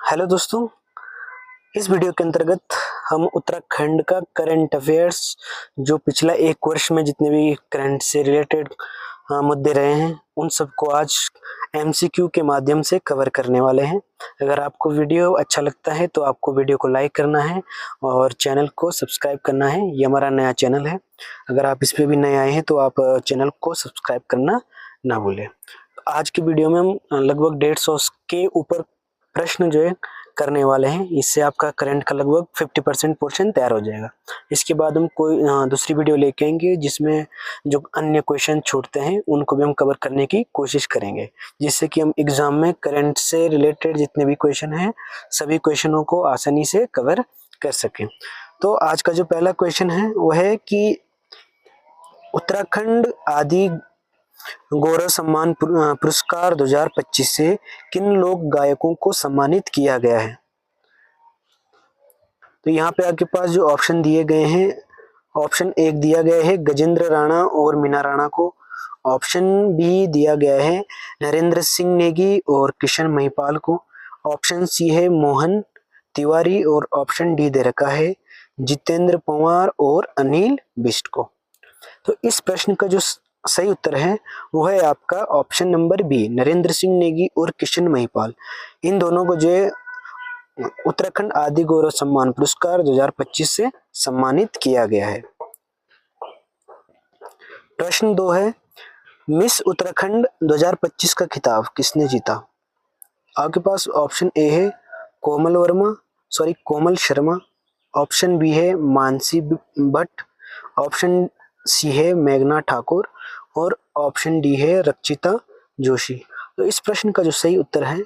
Hello दोस्तों, इस video के अंतर्गत हम उत्तराखंड का करंट अफेयर्स जो पिछला एक वर्ष में जितने भी करंट से रिलेटेड मुद्दे रहे हैं उन सबको आज एमसीक्यू के माध्यम से कवर करने वाले हैं। अगर आपको वीडियो अच्छा लगता है तो आपको वीडियो को लाइक करना है और चैनल को सब्सक्राइब करना है। ये हमारा नया चैनल है, अगर आप इस पे भी नए आए हैं तो आप चैनल को सब्सक्राइब करना ना भूलें। आज की वीडियो में हम लगभग 150 के ऊपर प्रश्न जो है करने वाले हैं। इससे आपका करंट का लगभग 50% पोर्शन तैयार हो जाएगा। इसके बाद हम कोई दूसरी वीडियो लेके आएंगे जिसमें जो अन्य क्वेश्चन छूटते हैं उनको भी हम कवर करने की कोशिश करेंगे, जिससे कि हम एग्जाम में करंट से रिलेटेड जितने भी क्वेश्चन हैं सभी क्वेश्चनों को आसानी से कवर कर सकें। तो आज का जो पहला क्वेश्चन है वो है कि उत्तराखंड आदि गौरव सम्मान पुरस्कार 2025 से किन लोक गायकों को सम्मानित किया गया है। तो यहाँ पे आपके पास जो ऑप्शन दिए गए हैं, ऑप्शन एक दिया गया है गजेंद्र राणा और मीना राणा को, ऑप्शन बी दिया गया है नरेंद्र सिंह नेगी और किशन महिपाल को, ऑप्शन सी है मोहन तिवारी और ऑप्शन डी दे रखा है जितेंद्र पवार और अनिल बिष्ट को। तो इस प्रश्न का जो सही उत्तर है वो है आपका option number B Narendra Singh Negi और किशन महिपाल। इन दोनों को जो है उत्तराखंड आदि गौरव सम्मान पुरस्कार 2025 से सम्मानित किया गया है। प्रश्न 2 है मिस उत्तराखंड 2025 का खिताब किसने जीता। आपके पास ऑप्शन ए है कोमल शर्मा, ऑप्शन बी है मानसी भट्ट, ऑप्शन सी है मेघना ठाकुर और ऑप्शन डी है रक्षिता जोशी। तो इस प्रश्न का जो सही उत्तर है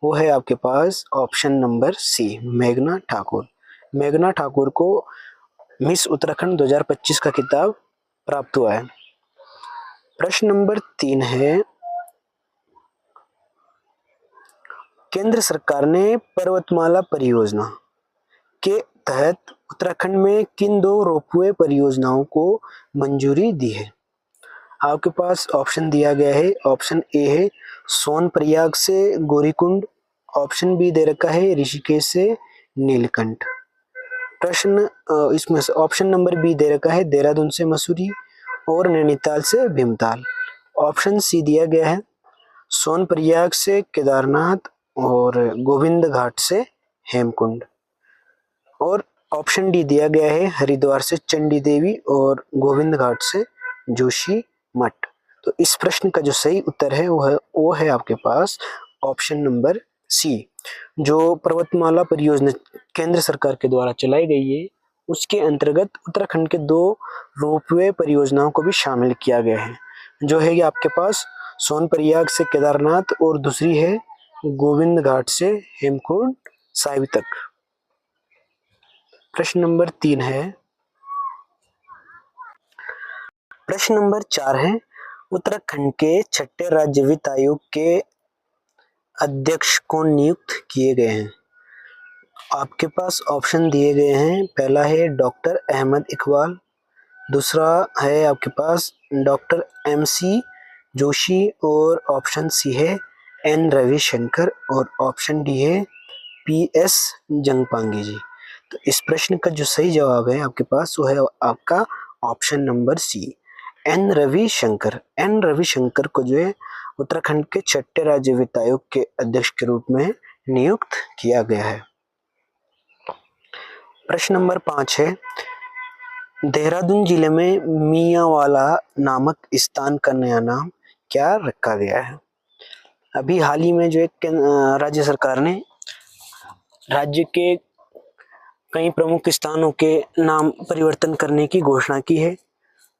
वो है आपके पास ऑप्शन नंबर सी मेघना ठाकुर। मेघना ठाकुर को मिस उत्तराखंड 2025 का खिताब प्राप्त हुआ है। प्रश्न नंबर 3 है केंद्र सरकार ने पर्वतमाला परियोजना के तहत उत्तराखंड में किन 2 रोपवे परियोजनाओं को मंजूरी दी है। आपके पास ऑप्शन दिया गया है, ऑप्शन ए है सोनप्रयाग से गौरीकुंड, ऑप्शन बी दे रखा है ऋषिकेश से नीलकंठ। प्रश्न इसमें से ऑप्शन नंबर बी दे रखा है देहरादून से मसूरी और नैनीताल से भीमताल। ऑप्शन सी दिया गया है सोनप्रयाग से केदारनाथ और गोविंद घाट से हेमकुंड और ऑप्शन डी दिया गया है हरिद्वार से चंडी देवी और गोविंद घाट से जोशी मठ। तो इस प्रश्न का जो सही उत्तर है वो है आपके पास ऑप्शन नंबर सी। जो पर्वतमाला परियोजना केंद्र सरकार के द्वारा चलाई गई है उसके अंतर्गत उत्तराखंड के 2 रोपवे परियोजनाओं को भी शामिल किया गया है, जो है ये आपके पास सोनप्रयाग से केदारनाथ और दूसरी है गोविंद घाट से हेमकुंड साहिब तक। प्रश्न नंबर 3 है प्रश्न नंबर 4 है उत्तराखंड के 6ठे राज्य वित्त आयोग के अध्यक्ष कौन नियुक्त किए गए हैं। आपके पास ऑप्शन दिए गए हैं, पहला है डॉक्टर अहमद इकबाल, दूसरा है आपके पास डॉक्टर MC जोशी और ऑप्शन सी है N रविशंकर और ऑप्शन डी है PS जंगपांगे जी। तो इस प्रश्न का जो सही जवाब है आपके पास वो है आपका option number C N Ravishankar. N Ravishankar को जो है उत्तराखंड के 6ठे राज्य वित्त आयोग के अध्यक्ष के रूप में नियुक्त किया गया है। प्रश्न नंबर 5 है देहरादून जिले में मियांवाला नामक स्थान का नया नाम क्या रखा गया है। अभी हाल ही में जो एक राज्य सरकार ने राज्य के कई प्रमुख स्थानों के नाम परिवर्तन करने की घोषणा की है,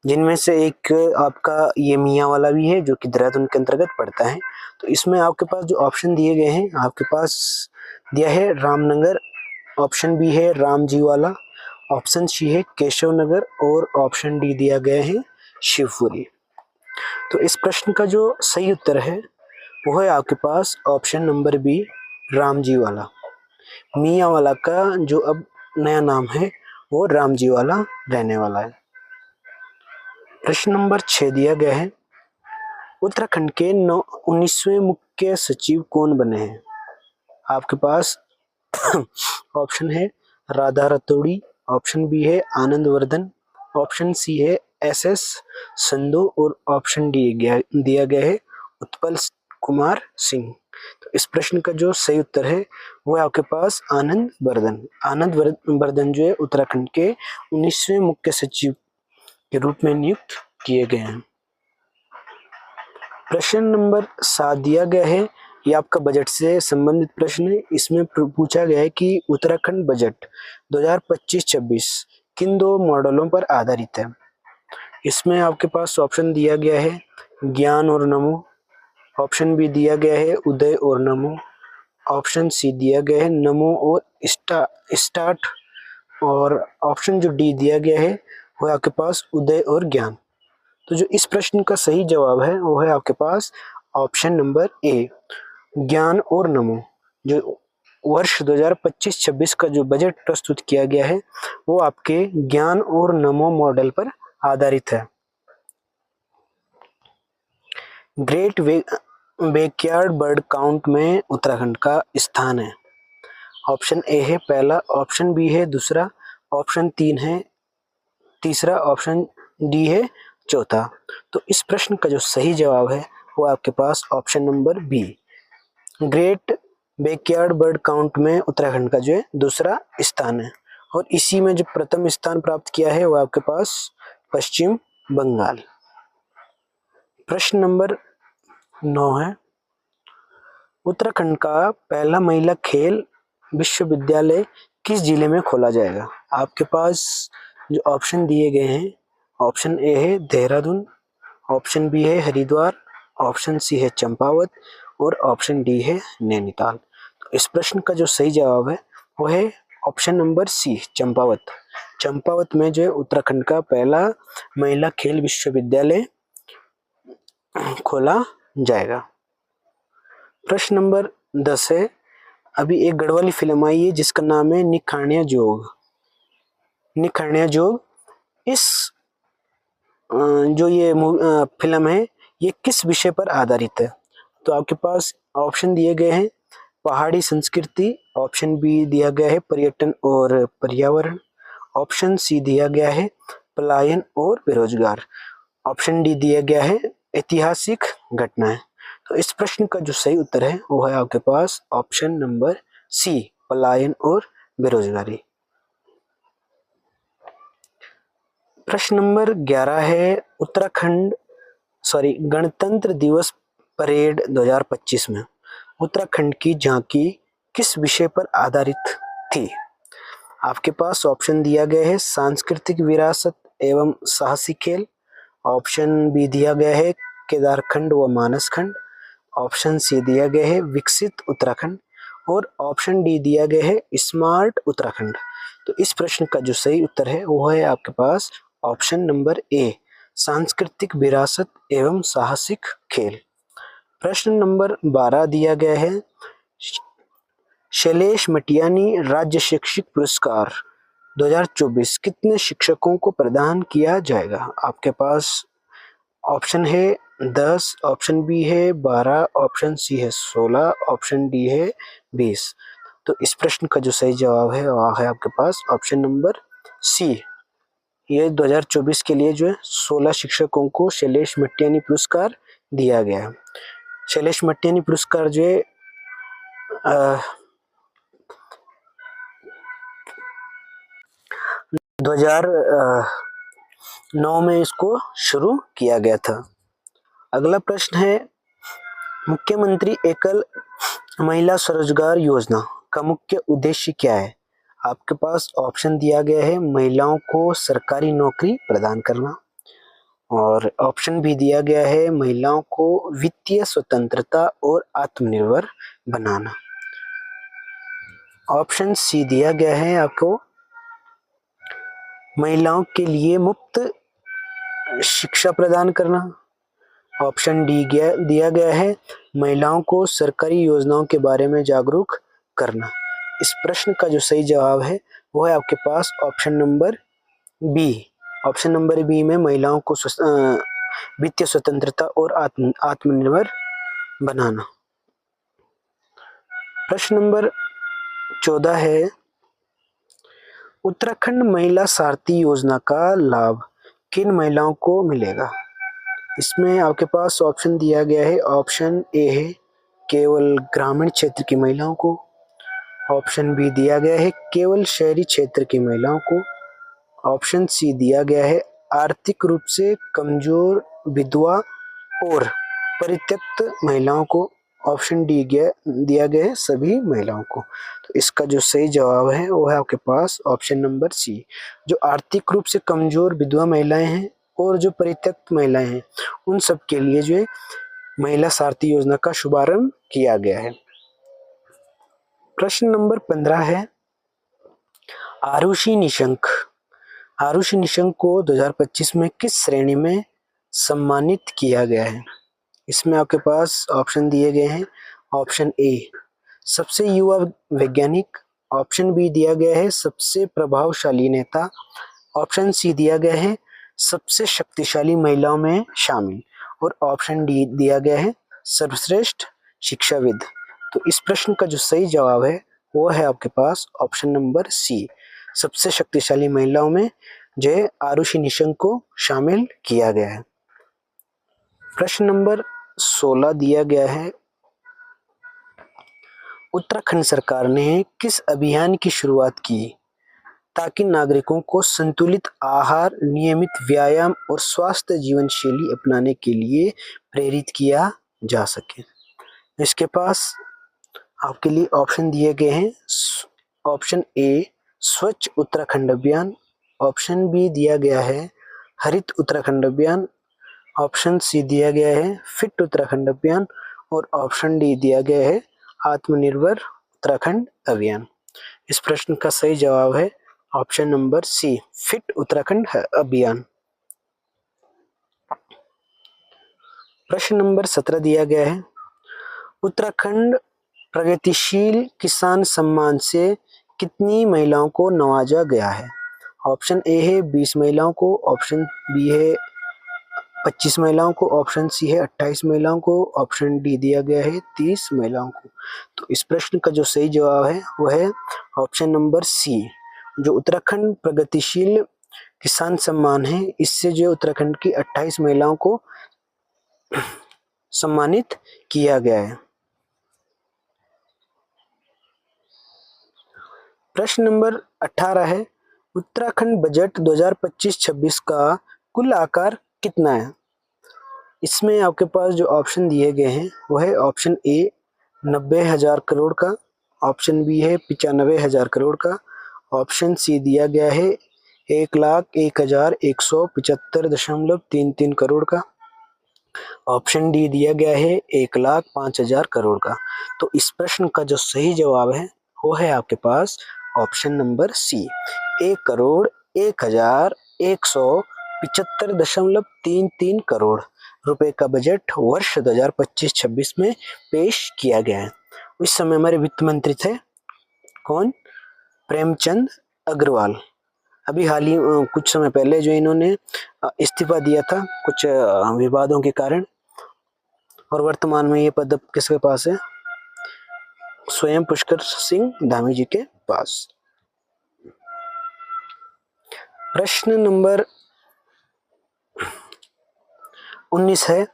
जिनमें से एक आपका ये मियांवाला भी है जो कि देहरादून के अंतर्गत पड़ता है। तो इसमें आपके पास जो ऑप्शन दिए गए हैं, आपके पास दिया है रामनगर, ऑप्शन बी है रामजीवाला, ऑप्शन सी है केशव नगर और ऑप्शन डी दिया गया है शिवपुरी। तो इस प्रश्न का जो सही उत्तर है वो है आपके पास option number B Ramjiwala. Miyanwala का जो अब नया नाम है वो रामजीवाला रहने वाला है। प्रश्न नंबर 6 दिया गया है उत्तराखंड के 19वें मुख्य सचिव कौन बने हैं। आपके पास ऑप्शन है राधा रतोड़ी, ऑप्शन बी है आनंद वर्धन, ऑप्शन सी है SS संधू और ऑप्शन डी दिया गया है उत्पल कुमार सिंह। तो इस प्रश्न का जो सही उत्तर है वो है आपके पास आनंद वर्धन। आनंद वर्धन जो है उत्तराखंड के 19वें मुख्य सचिव के रूप में नियुक्त किए गए हैं। प्रश्न नंबर 7 दिया गया है, ये आपका बजट से संबंधित प्रश्न है। इसमें पूछा गया है कि उत्तराखंड बजट 2025-26 किन दो मॉडलों पर आधारित है। इसमें आपके पास ऑप्शन दिया गया है ज्ञान और नमो, ऑप्शन बी दिया गया है उदय और नमो, ऑप्शन सी दिया गया है नमो और स्टार्ट, और ऑप्शन जो डी दिया गया है वो है आपके पास उदय और ज्ञान। तो जो इस प्रश्न का सही जवाब है वो है आपके पास ऑप्शन नंबर ए ज्ञान और नमो। जो वर्ष 2025-26 का जो बजट प्रस्तुत किया गया है वो आपके ज्ञान और नमो मॉडल पर आधारित है। ग्रेट बैकयार्ड बर्ड काउंट में उत्तराखंड का स्थान है। ऑप्शन ए है पहला, ऑप्शन बी है दूसरा, ऑप्शन 3 है तीसरा, ऑप्शन डी है चौथा। तो इस प्रश्न का जो सही जवाब है वो आपके पास option number B great backyard bird count में उत्तराखंड का जो है दूसरा स्थान है, और इसी में जो प्रथम स्थान प्राप्त किया है वो आपके पास पश्चिम बंगाल। प्रश्न नंबर 9 है, उत्तराखंड का पहला महिला खेल विश्वविद्यालय किस जिले में खोला जाएगा। आपके पास जो ऑप्शन दिए गए हैं, ऑप्शन ए है देहरादून, ऑप्शन बी है हरिद्वार, ऑप्शन सी है चंपावत और ऑप्शन डी है नैनीताल। तो इस प्रश्न का जो सही जवाब है वो है option number C Champawat. Champawat में जो है उत्तराखंड का पहला महिला खेल विश्वविद्यालय खोला जाएगा। प्रश्न नंबर 10 है, अभी एक गढ़वाली फिल्म आई है जिसका नाम है निखाणिया जोग। निखाणिया जोग, इस जो ये फिल्म है ये किस विषय पर आधारित है। तो आपके पास ऑप्शन दिए गए हैं पहाड़ी संस्कृति, ऑप्शन बी दिया गया है पर्यटन और पर्यावरण, ऑप्शन सी दिया गया है पलायन और बेरोजगार, ऑप्शन डी दिया गया है ऐतिहासिक घटनाएं। तो इस प्रश्न का जो सही उत्तर है वो है आपके पास ऑप्शन नंबर सी पलायन और बेरोजगारी। प्रश्न नंबर 11 है, गणतंत्र दिवस परेड 2025 में उत्तराखंड की झांकी किस विषय पर आधारित थी। आपके पास ऑप्शन दिया गया है सांस्कृतिक विरासत एवं साहसी खेल, ऑप्शन बी दिया गया है केदारखंड व मानसखंड, ऑप्शन सी दिया गया है विकसित उत्तराखंड और ऑप्शन डी दिया गया है स्मार्ट उत्तराखंड। तो इस प्रश्न का जो सही उत्तर है वो है आपके पास ऑप्शन नंबर ए सांस्कृतिक विरासत एवं साहसिक खेल। प्रश्न नंबर 12 दिया गया है, शैलेश मटियानी राज्य शैक्षिक पुरस्कार 2024 कितने शिक्षकों को प्रदान किया जाएगा। आपके पास ऑप्शन है 10, ऑप्शन बी है 12, ऑप्शन सी है 16, ऑप्शन डी है 20। तो इस प्रश्न का जो सही जवाब है वह है आपके पास ऑप्शन नंबर सी। ये 2024 के लिए जो है 16 शिक्षकों को शैलेश मटियानी पुरस्कार दिया गया है। शैलेश मटियानी पुरस्कार जो है 2009 में इसको शुरू किया गया था। अगला प्रश्न है, मुख्यमंत्री एकल महिला स्वरोजगार योजना का मुख्य उद्देश्य क्या है। आपके पास ऑप्शन दिया गया है महिलाओं को सरकारी नौकरी प्रदान करना, और ऑप्शन भी दिया गया है महिलाओं को वित्तीय स्वतंत्रता और आत्मनिर्भर बनाना, ऑप्शन सी दिया गया है आपको महिलाओं के लिए मुफ्त शिक्षा प्रदान करना, ऑप्शन डी दिया गया है महिलाओं को सरकारी योजनाओं के बारे में जागरूक करना। इस प्रश्न का जो सही जवाब है वो है आपके पास option number B. Option number B में महिलाओं को वित्तीय स्वतंत्रता और आत्मनिर्भर बनाना। प्रश्न नंबर 14 है, उत्तराखंड महिला सारथी योजना का लाभ किन महिलाओं को मिलेगा? इसमें आपके पास ऑप्शन दिया गया है। ऑप्शन ए है केवल ग्रामीण क्षेत्र की महिलाओं को, ऑप्शन बी दिया गया है केवल शहरी क्षेत्र की महिलाओं को, ऑप्शन सी दिया गया है आर्थिक रूप से कमजोर विधवा और परित्यक्त महिलाओं को, ऑप्शन डी दिया गया है सभी महिलाओं को। तो इसका जो सही जवाब है वो है आपके पास ऑप्शन नंबर सी। जो आर्थिक रूप से कमजोर विधवा महिलाएं हैं और जो परित्यक्त महिलाएं हैं उन सब के लिए जो है महिला सारथी योजना का शुभारंभ किया गया है। प्रश्न नंबर 15 है, आरुषि निशंक को 2025 में किस श्रेणी में सम्मानित किया गया है? इसमें आपके पास ऑप्शन दिए गए हैं। ऑप्शन ए सबसे युवा वैज्ञानिक, ऑप्शन बी दिया गया है सबसे प्रभावशाली नेता, ऑप्शन सी दिया गया है सबसे शक्तिशाली महिलाओं में शामिल, और ऑप्शन डी दिया गया है सर्वश्रेष्ठ शिक्षाविद। तो इस प्रश्न का जो सही जवाब है वो है आपके पास ऑप्शन नंबर सी, सबसे शक्तिशाली महिलाओं में जो है आरुषि निशंक को शामिल किया गया है। प्रश्न नंबर 16 दिया गया है, उत्तराखंड सरकार ने किस अभियान की शुरुआत की ताकि नागरिकों को संतुलित आहार, नियमित व्यायाम और स्वस्थ जीवन शैली अपनाने के लिए प्रेरित किया जा सके? इसके पास आपके लिए ऑप्शन दिए गए हैं। ऑप्शन ए स्वच्छ उत्तराखंड अभियान, ऑप्शन बी दिया गया है हरित उत्तराखंड अभियान, ऑप्शन सी दिया गया है फिट उत्तराखंड अभियान, और ऑप्शन डी दिया गया है आत्मनिर्भर उत्तराखंड अभियान। इस प्रश्न का सही जवाब है option number C, fit Uttarakhand अभियान। प्रश्न नंबर 17 दिया गया है, उत्तराखंड प्रगतिशील किसान सम्मान से कितनी महिलाओं को नवाजा गया है? ऑप्शन ए है 20 महिलाओं को, ऑप्शन बी है 25 महिलाओं को, ऑप्शन सी है 28 महिलाओं को, ऑप्शन डी दिया गया है 30 महिलाओं को। तो इस प्रश्न का जो सही जवाब है वो है ऑप्शन नंबर सी, जो उत्तराखंड प्रगतिशील किसान सम्मान है इससे जो उत्तराखंड की 28 महिलाओं को सम्मानित किया गया है। प्रश्न नंबर 18 है, उत्तराखंड बजट 2025-26 का कुल आकार कितना है? इसमें आपके पास जो ऑप्शन दिए गए हैं वो है ऑप्शन ए 90,000 करोड़ का, ऑप्शन बी है 95,000 करोड़ का, ऑप्शन सी दिया गया है 1,01,175.33 करोड़ का, ऑप्शन डी दिया गया है 1,05,000 करोड़ का। तो इस प्रश्न का जो सही जवाब है वो है आपके पास ऑप्शन नंबर सी, 1,01,175.33 करोड़ रुपए का बजट वर्ष 2025-26 में पेश किया गया है। उस समय हमारे वित्त मंत्री थे कौन? प्रेमचंद अग्रवाल। अभी हाल ही कुछ समय पहले जो इन्होंने इस्तीफा दिया था कुछ विवादों के कारण, और वर्तमान में ये पद किसके पास है? स्वयं पुष्कर सिंह धामी जी के पास। प्रश्न नंबर 19 है,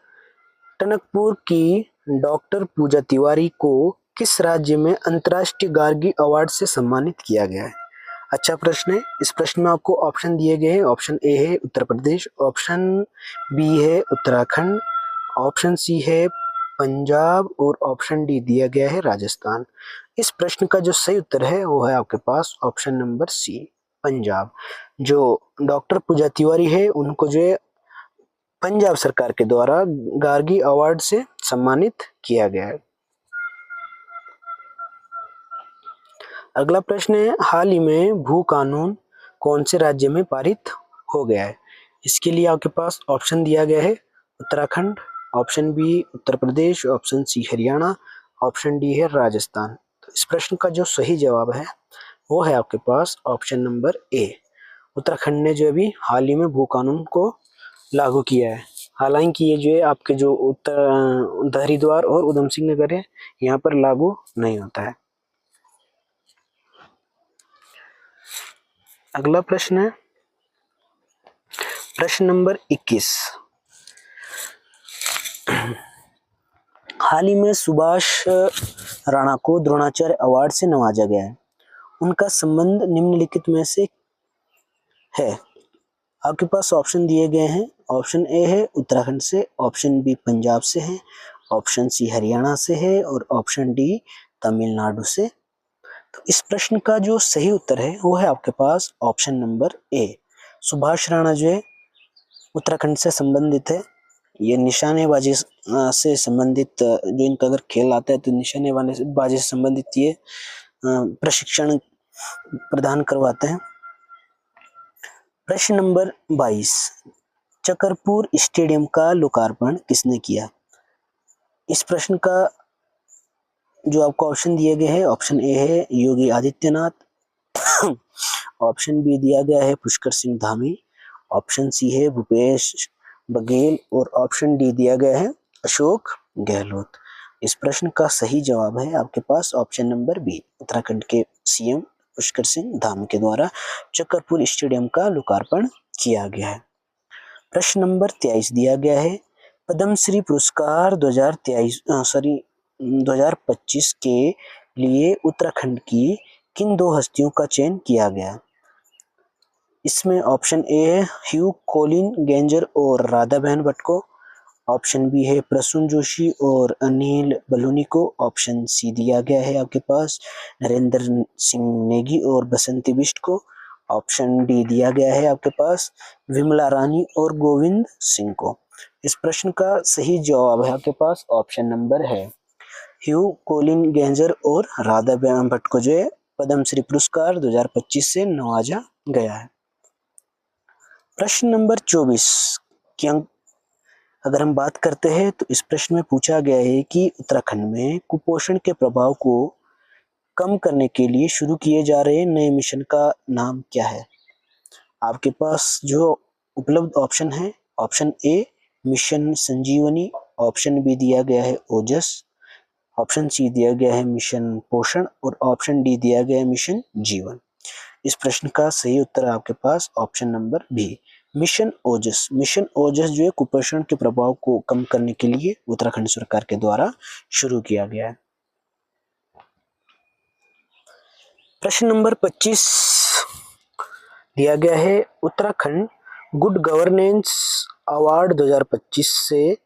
टनकपुर की डॉक्टर पूजा तिवारी को किस राज्य में अंतर्राष्ट्रीय गार्गी अवार्ड से सम्मानित किया गया है? अच्छा प्रश्न है। इस प्रश्न में आपको ऑप्शन दिए गए हैं। ऑप्शन ए है उत्तर प्रदेश, ऑप्शन बी है उत्तराखंड, ऑप्शन सी है पंजाब, और ऑप्शन डी दिया गया है राजस्थान। इस प्रश्न का जो सही उत्तर है वो है आपके पास ऑप्शन नंबर सी, पंजाब। जो डॉक्टर पूजा तिवारी है उनको जो है पंजाब सरकार के द्वारा गार्गी अवार्ड से सम्मानित किया गया है। अगला प्रश्न है, हाल ही में भू कानून कौन से राज्य में पारित हो गया है? इसके लिए आपके पास ऑप्शन दिया गया है Uttarakhand, option B Uttar Pradesh, option C Haryana, option D है राजस्थान। तो इस प्रश्न का जो सही जवाब है वो है आपके पास ऑप्शन नंबर ए, उत्तराखंड ने जो अभी हाल ही में भू कानून को लागू किया है। हालांकि ये जो है आपके जो हरिद्वार और उधम सिंह नगर है यहाँ पर लागू नहीं होता है। अगला प्रश्न है प्रश्न नंबर 21। हाल ही में सुभाष राणा को द्रोणाचार्य अवार्ड से नवाजा गया है। उनका संबंध निम्नलिखित में से है। आपके पास ऑप्शन दिए गए हैं। ऑप्शन ए है उत्तराखंड से, ऑप्शन बी पंजाब से है, ऑप्शन सी हरियाणा से है और ऑप्शन डी तमिलनाडु से। तो इस प्रश्न का जो सही उत्तर है वो है आपके पास option number A. Subhash Rana जो है उत्तराखंड से संबंधित है। ये निशानेबाजी से संबंधित जो इनका अगर खेल आता है तो निशानेबाजी से संबंधित ये प्रशिक्षण प्रदान करवाते हैं। प्रश्न नंबर 22। चकरपुर स्टेडियम का लोकार्पण किसने किया? इस प्रश्न का जो आपको ऑप्शन दिए गए हैं, ऑप्शन ए है योगी आदित्यनाथ, ऑप्शन बी दिया गया है पुष्कर सिंह धामी, ऑप्शन सी है भूपेश बघेल और ऑप्शन डी दिया गया है अशोक गहलोत। इस प्रश्न का सही जवाब है आपके पास ऑप्शन नंबर बी। उत्तराखंड के सीएम पुष्कर सिंह धामी के द्वारा चकरपुर स्टेडियम का लोकार्पण किया गया है। प्रश्न नंबर 23 दिया गया है पद्मश्री पुरस्कार 2025 के लिए उत्तराखंड की किन दो हस्तियों का चयन किया गया? इसमें ऑप्शन ए है ह्यू कोलिन गेंजर और राधा बहन भट्ट को, ऑप्शन बी है प्रसून जोशी और अनिल बलूनी को, ऑप्शन सी दिया गया है आपके पास नरेंद्र सिंह नेगी और बसंती बिष्ट को, ऑप्शन डी दिया गया है आपके पास विमला रानी और गोविंद सिंह को। इस प्रश्न का सही जवाब है आपके पास ऑप्शन नंबर है ह्यू कोलिन गेंजर और राधा बहन भट्ट को जो है पद्मश्री पुरस्कार 2025 से नवाजा गया है। प्रश्न नंबर 24 की अगर हम बात करते हैं तो इस प्रश्न में पूछा गया है कि उत्तराखंड में कुपोषण के प्रभाव को कम करने के लिए शुरू किए जा रहे नए मिशन का नाम क्या है? आपके पास जो उपलब्ध ऑप्शन है, option A mission Sanjeevani, option B दिया गया है ओजस, ऑप्शन सी दिया गया है मिशन पोषण और ऑप्शन डी दिया गया है मिशन जीवन। इस प्रश्न का सही उत्तर है आपके पास ऑप्शन नंबर बी मिशन ओजस। मिशन ओजस जो है कुपोषण के प्रभाव को कम करने के लिए उत्तराखंड सरकार के द्वारा शुरू किया गया है। प्रश्न नंबर 25 दिया गया है उत्तराखंड गुड गवर्नेंस अवार्ड 2025 से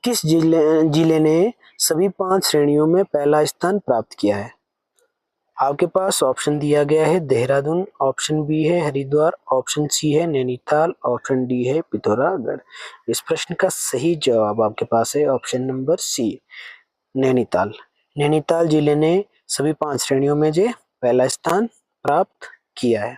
किस जिले ने सभी 5 श्रेणियों में पहला स्थान प्राप्त किया है? आपके पास ऑप्शन दिया गया है देहरादून, ऑप्शन बी है हरिद्वार, ऑप्शन सी है नैनीताल, ऑप्शन डी है पिथौरागढ़। इस प्रश्न का सही जवाब आपके पास है option number C Nainital. Nainital जिले ने सभी 5 श्रेणियों में जो पहला स्थान प्राप्त किया है।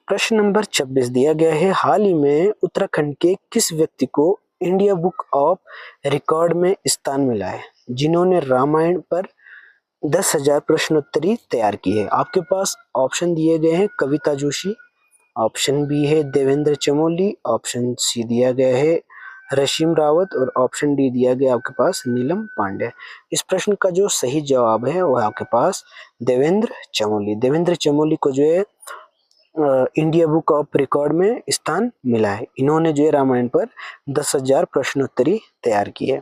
प्रश्न नंबर 26 दिया गया है हाल ही में उत्तराखंड के किस व्यक्ति को इंडिया बुक ऑफ रिकॉर्ड में स्थान मिला है जिन्होंने रामायण पर 10,000 प्रश्नोत्तरी तैयार की है? आपके पास ऑप्शन दिए गए हैं कविता जोशी, ऑप्शन बी है देवेंद्र चमोली, ऑप्शन सी दिया गया है रशीम रावत और ऑप्शन डी दिया गया आपके पास नीलम पांडे। इस प्रश्न का जो सही जवाब है वो आपके पास देवेंद्र चमोली। देवेंद्र चमोली को जो है इंडिया बुक ऑफ रिकॉर्ड में स्थान मिला है। इन्होंने जो है रामायण पर 10,000 प्रश्नोत्तरी तैयार की है।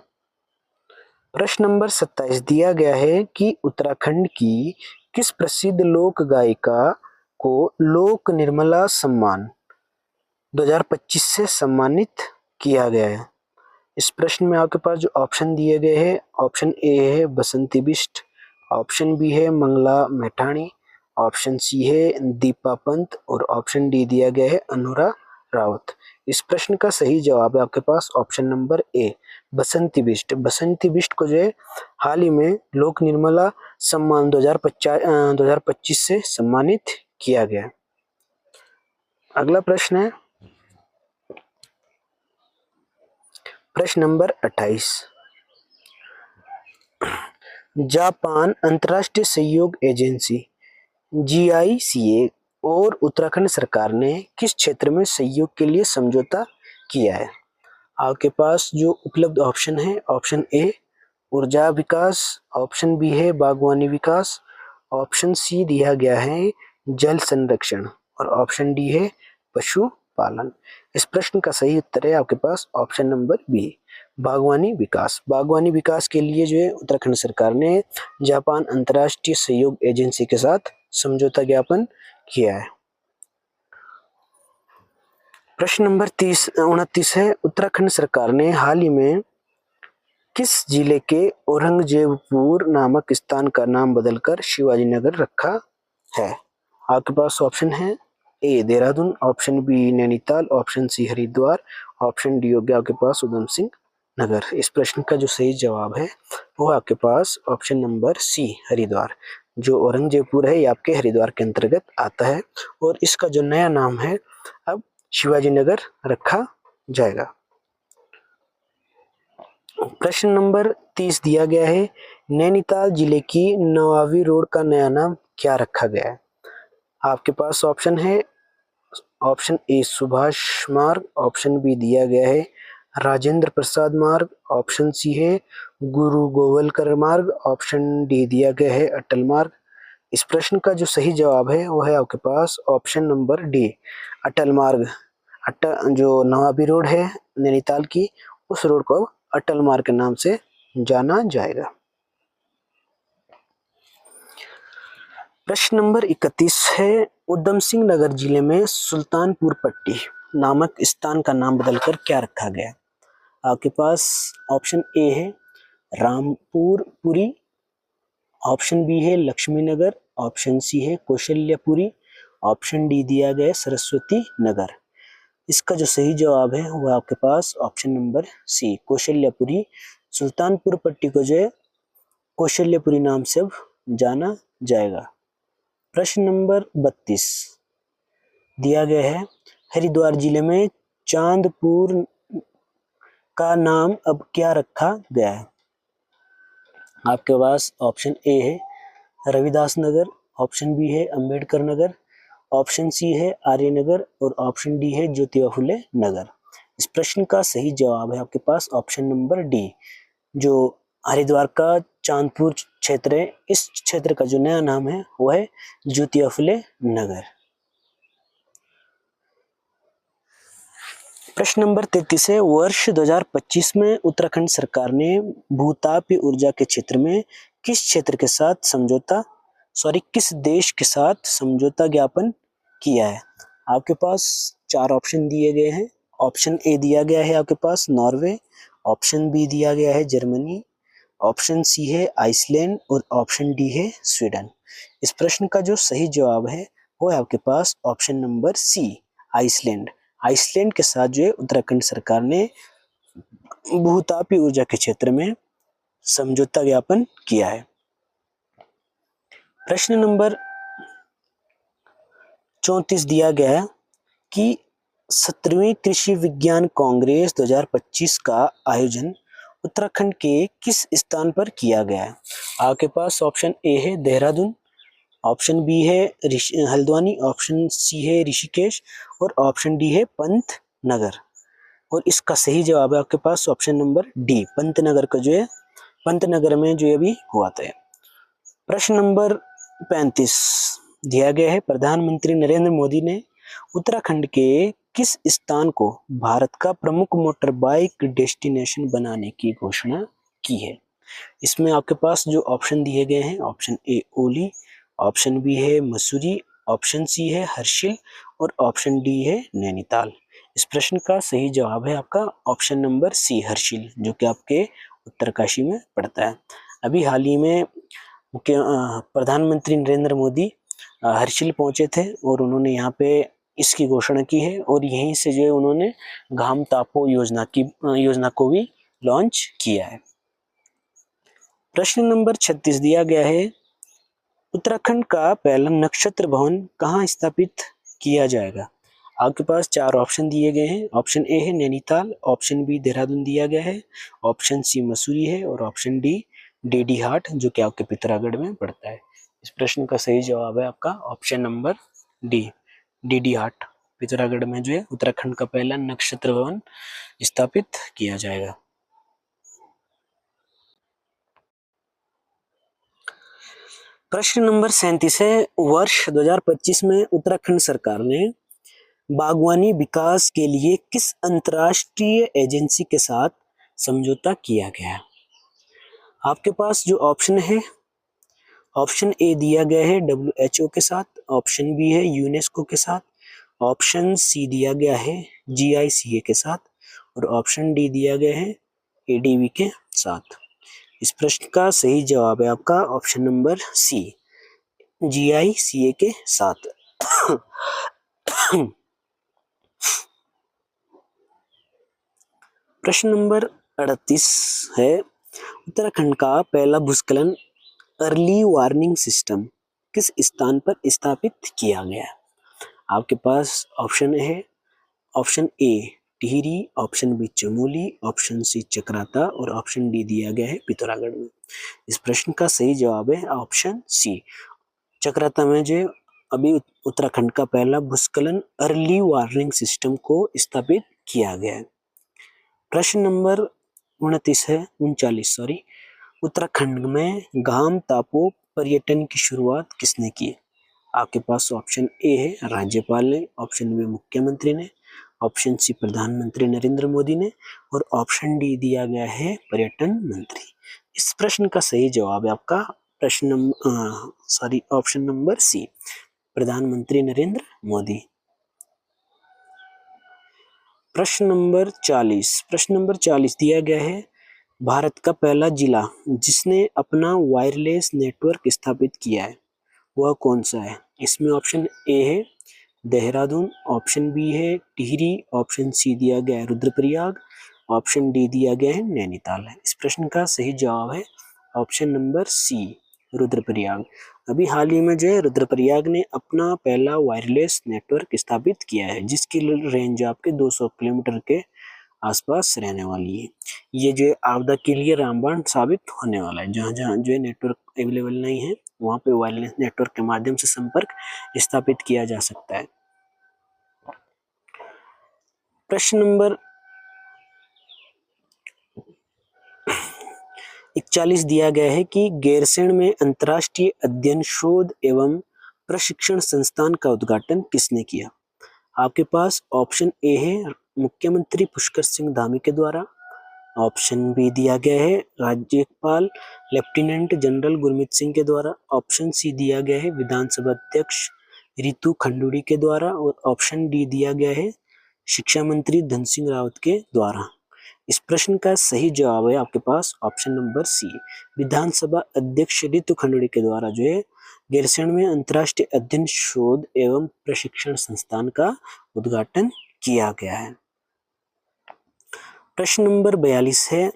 प्रश्न नंबर 27 दिया गया है कि उत्तराखंड की किस प्रसिद्ध लोक गायिका को लोक निर्मला सम्मान 2025 से सम्मानित किया गया है? इस प्रश्न में आपके पास जो ऑप्शन दिए गए हैं, ऑप्शन ए है बसंती बिष्ट, ऑप्शन बी है मंगला मैठाणी, ऑप्शन सी है दीपा पंत और ऑप्शन डी दिया गया है अनुरा रावत। इस प्रश्न का सही जवाब है आपके पास ऑप्शन नंबर ए बसंती बिष्ट। बसंती बिष्ट को जो है हाल ही में लोक निर्मला सम्मान 2025 से सम्मानित किया गया। अगला प्रश्न है प्रश्न नंबर 28। जापान अंतर्राष्ट्रीय सहयोग एजेंसी GICA और उत्तराखंड सरकार ने किस क्षेत्र में सहयोग के लिए समझौता किया है? आपके पास जो उपलब्ध ऑप्शन है, ऑप्शन ए ऊर्जा विकास, ऑप्शन बी है बागवानी विकास, ऑप्शन सी दिया गया है जल संरक्षण और ऑप्शन डी है पशुपालन। इस प्रश्न का सही उत्तर है आपके पास ऑप्शन नंबर बी बागवानी विकास। बागवानी विकास के लिए जो है उत्तराखंड सरकार ने जापान अंतर्राष्ट्रीय सहयोग एजेंसी के साथ समझौता ज्ञापन किया है। प्रश्न नंबर 29 है, उत्तराखंड सरकार ने हाल ही में किस जिले के औरंगजेबपुर नामक स्थान का नाम बदलकर शिवाजी नगर रखा है? आपके पास ऑप्शन है A Dehradun, option B Nainital, option C Haridwar, option D हो गया आपके पास उधम सिंह नगर। इस प्रश्न का जो सही जवाब है वो आपके पास ऑप्शन नंबर सी हरिद्वार। जो औरंगजेबपुर है ये आपके हरिद्वार के अंतर्गत आता है और इसका जो नया नाम है अब शिवाजी नगर रखा जाएगा। प्रश्न नंबर 30 दिया गया है, नैनीताल जिले की नवाबी रोड का नया नाम क्या रखा गया है? आपके पास ऑप्शन है ऑप्शन ए सुभाष मार्ग, ऑप्शन बी दिया गया है राजेंद्र प्रसाद मार्ग, ऑप्शन सी है गुरु गोवलकर मार्ग, ऑप्शन डी दिया गया है अटल मार्ग। इस प्रश्न का जो सही जवाब है वो है आपके पास ऑप्शन नंबर डी अटल मार्ग। अटल जो नवाबी रोड है नैनीताल की उस रोड को अटल मार्ग के नाम से जाना जाएगा। प्रश्न नंबर 31 है, उधम सिंह नगर जिले में सुल्तानपुर पट्टी नामक स्थान का नाम बदलकर क्या रखा गया? आपके पास ऑप्शन ए है रामपुरपुरी, ऑप्शन बी है लक्ष्मी नगर, ऑप्शन सी है कौशल्यापुरी, ऑप्शन डी दिया गया है सरस्वती नगर। इसका जो सही जवाब है वो आपके पास option number C Kaushalyapuri. Sultanpur Patti को जो है कौशल्यापुरी नाम से अब जाना जाएगा। प्रश्न नंबर 32 दिया गया है, हरिद्वार जिले में चांदपुर का नाम अब क्या रखा गया है? आपके पास ऑप्शन ए है रविदास नगर, ऑप्शन बी है अंबेडकर नगर, ऑप्शन सी है आर्य नगर और ऑप्शन डी है ज्योतिबा फुले नगर। इस प्रश्न का सही जवाब है आपके पास ऑप्शन नंबर डी जो हरिद्वार का चांदपुर क्षेत्र है। इस क्षेत्र का जो नया नाम है वो है ज्योतिबा फुले नगर। प्रश्न नंबर 33 है, वर्ष 2025 में उत्तराखंड सरकार ने भूतापीय ऊर्जा के क्षेत्र में किस क्षेत्र के साथ किस देश के साथ समझौता ज्ञापन किया है? आपके पास 4 ऑप्शन दिए गए हैं। ऑप्शन ए दिया गया है आपके पास नॉर्वे, ऑप्शन बी दिया गया है जर्मनी, ऑप्शन सी है आइसलैंड और ऑप्शन डी है स्वीडन। इस प्रश्न का जो सही जवाब है वो है आपके पास option number C Iceland. Iceland के साथ जो है उत्तराखंड सरकार ने भूतापीय ऊर्जा के क्षेत्र में समझौता ज्ञापन किया है। प्रश्न नंबर 34 दिया गया है कि 17वीं कृषि विज्ञान कांग्रेस 2025 का आयोजन उत्तराखंड के किस स्थान पर किया गया है? आपके पास ऑप्शन ए है देहरादून, ऑप्शन बी है हल्द्वानी, ऑप्शन सी है ऋषिकेश और ऑप्शन डी है पंतनगर। और इसका सही जवाब है आपके पास ऑप्शन नंबर डी पंतनगर का जो है पंतनगर में जो अभी हुआ था। प्रश्न नंबर 35 दिया गया है, प्रधानमंत्री नरेंद्र मोदी ने उत्तराखंड के किस स्थान को भारत का प्रमुख मोटर बाइक डेस्टिनेशन बनाने की घोषणा की है? इसमें आपके पास जो ऑप्शन दिए गए हैं option A Auli, option B है मसूरी, ऑप्शन सी है हर्षिल और ऑप्शन डी है नैनीताल। इस प्रश्न का सही जवाब है आपका ऑप्शन नंबर सी हर्षिल जो कि आपके उत्तरकाशी में पड़ता है। अभी हाल ही में प्रधानमंत्री नरेंद्र मोदी हर्षिल पहुंचे थे और उन्होंने यहाँ पे इसकी घोषणा की है और यहीं से जो है उन्होंने घाम तापो योजना को भी लॉन्च किया है। प्रश्न नंबर 36 दिया गया है, उत्तराखंड का पहला नक्षत्र भवन कहाँ स्थापित किया जाएगा? आपके पास 4 ऑप्शन दिए गए हैं। ऑप्शन ए है नैनीताल, ऑप्शन बी देहरादून दिया गया है, ऑप्शन सी मसूरी है और ऑप्शन डी डेडीहाट जो कि आपके पिथौरागढ़ में पड़ता है। इस प्रश्न का सही जवाब है आपका ऑप्शन नंबर डी डेडीहाट पिथौरागढ़ में जो है उत्तराखंड का पहला नक्षत्र भवन स्थापित किया जाएगा। प्रश्न नंबर 37 है, वर्ष 2025 में उत्तराखंड सरकार ने बागवानी विकास के लिए किस अंतर्राष्ट्रीय एजेंसी के साथ समझौता किया गया? आपके पास जो ऑप्शन है, ऑप्शन ए दिया गया है WHO के साथ, ऑप्शन बी है यूनेस्को के साथ, ऑप्शन सी दिया गया है GICA के साथ और ऑप्शन डी दिया गया है ADB के साथ। इस प्रश्न का सही जवाब है आपका ऑप्शन नंबर सी, GICA के साथ। प्रश्न नंबर 38 है, उत्तराखंड का पहला भूस्खलन अर्ली वार्निंग सिस्टम किस स्थान पर स्थापित किया गया? आपके पास ऑप्शन है, option A Tehri, option B Chamoli, option C Chakrata और ऑप्शन डी दिया गया है पिथौरागढ़ में। इस प्रश्न का सही जवाब है ऑप्शन सी, चक्राता में जो अभी उत्तराखंड का पहला भूस्खलन अर्ली वार्निंग सिस्टम को स्थापित किया गया है। प्रश्न नंबर 39 उत्तराखंड में घाम तापो पर्यटन की शुरुआत किसने की? आपके पास ऑप्शन ए है राज्यपाल ने, ऑप्शन बी मुख्यमंत्री ने, ऑप्शन सी प्रधानमंत्री नरेंद्र मोदी ने और ऑप्शन डी दिया गया है पर्यटन मंत्री। इस प्रश्न का सही जवाब है आपका ऑप्शन नंबर सी, प्रधानमंत्री नरेंद्र मोदी। प्रश्न नंबर 40 दिया गया है, भारत का पहला जिला जिसने अपना वायरलेस नेटवर्क स्थापित किया है वह कौन सा है? इसमें ऑप्शन ए है देहरादून, ऑप्शन बी है टिहरी, ऑप्शन सी दिया गया है रुद्रप्रयाग, ऑप्शन डी दिया गया है नैनीताल है। इस प्रश्न का सही जवाब है ऑप्शन नंबर सी, रुद्रप्रयाग। अभी हाल ही में जो है रुद्रप्रयाग ने अपना पहला वायरलेस नेटवर्क स्थापित किया है जिसकी रेंज आपके 200 किलोमीटर के आसपास रहने वाली है। ये जो आपदा के लिए रामबाण साबित होने वाला है। जहाँ जहाँ जो नेटवर्क अवेलेबल नहीं है वहाँ पे वायरलेस नेटवर्क के माध्यम से संपर्क स्थापित किया जा सकता है। प्रश्न नंबर 41 दिया गया है कि गैरसैंण में अंतर्राष्ट्रीय अध्ययन शोध एवं प्रशिक्षण संस्थान का उद्घाटन किसने किया? आपके पास ऑप्शन ए है मुख्यमंत्री पुष्कर सिंह धामी के द्वारा, ऑप्शन बी दिया गया है राज्यपाल लेफ्टिनेंट जनरल गुरमीत सिंह के द्वारा, ऑप्शन सी दिया गया है विधानसभा अध्यक्ष रितु खंडूड़ी के द्वारा और ऑप्शन डी दिया गया है शिक्षा मंत्री धन सिंह रावत के द्वारा। इस प्रश्न का सही जवाब है आपके पास ऑप्शन नंबर सी, विधानसभा अध्यक्ष रितु खंडूड़ी के द्वारा जो है गैरसैंण में अंतर्राष्ट्रीय अध्ययन शोध एवं प्रशिक्षण संस्थान का उद्घाटन किया गया है। प्रश्न नंबर 42 है,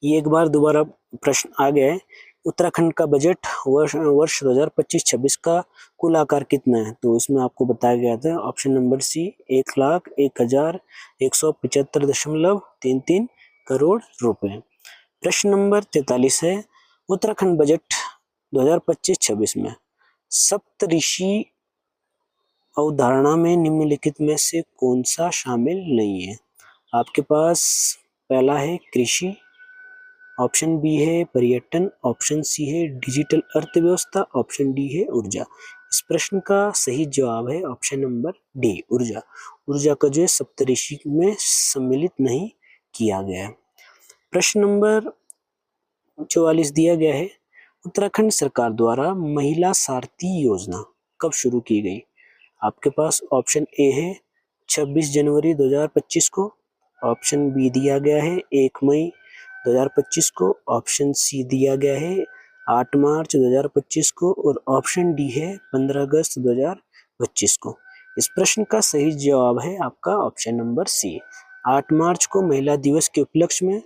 ये एक बार दोबारा प्रश्न आ गया है, उत्तराखंड का बजट वर्ष 2025-26 का कुल आकार कितना है? तो इसमें आपको बताया गया था ऑप्शन नंबर सी 1,01,175.33 करोड़ रुपए। प्रश्न नंबर 43 है, उत्तराखंड बजट 2025-26 में सप्तऋषि अवधारणा में निम्नलिखित में से कौन सा शामिल नहीं है? आपके पास पहला है कृषि, ऑप्शन बी है पर्यटन, ऑप्शन सी है डिजिटल अर्थव्यवस्था, ऑप्शन डी है ऊर्जा। इस प्रश्न का सही जवाब है ऑप्शन नंबर डी, ऊर्जा। ऊर्जा का जो है सप्तऋषि में सम्मिलित नहीं किया गया है। प्रश्न नंबर 44 दिया गया है, उत्तराखंड सरकार द्वारा महिला सारथी योजना कब शुरू की गई? आपके पास ऑप्शन ए है 26 जनवरी 2025 को, ऑप्शन बी दिया गया है 1 मई 2025 को, ऑप्शन सी दिया गया है 8 मार्च 2025 को और ऑप्शन डी है 15 अगस्त 2025 को। इस प्रश्न का सही जवाब है आपका ऑप्शन नंबर सी, 8 मार्च को महिला दिवस के उपलक्ष्य में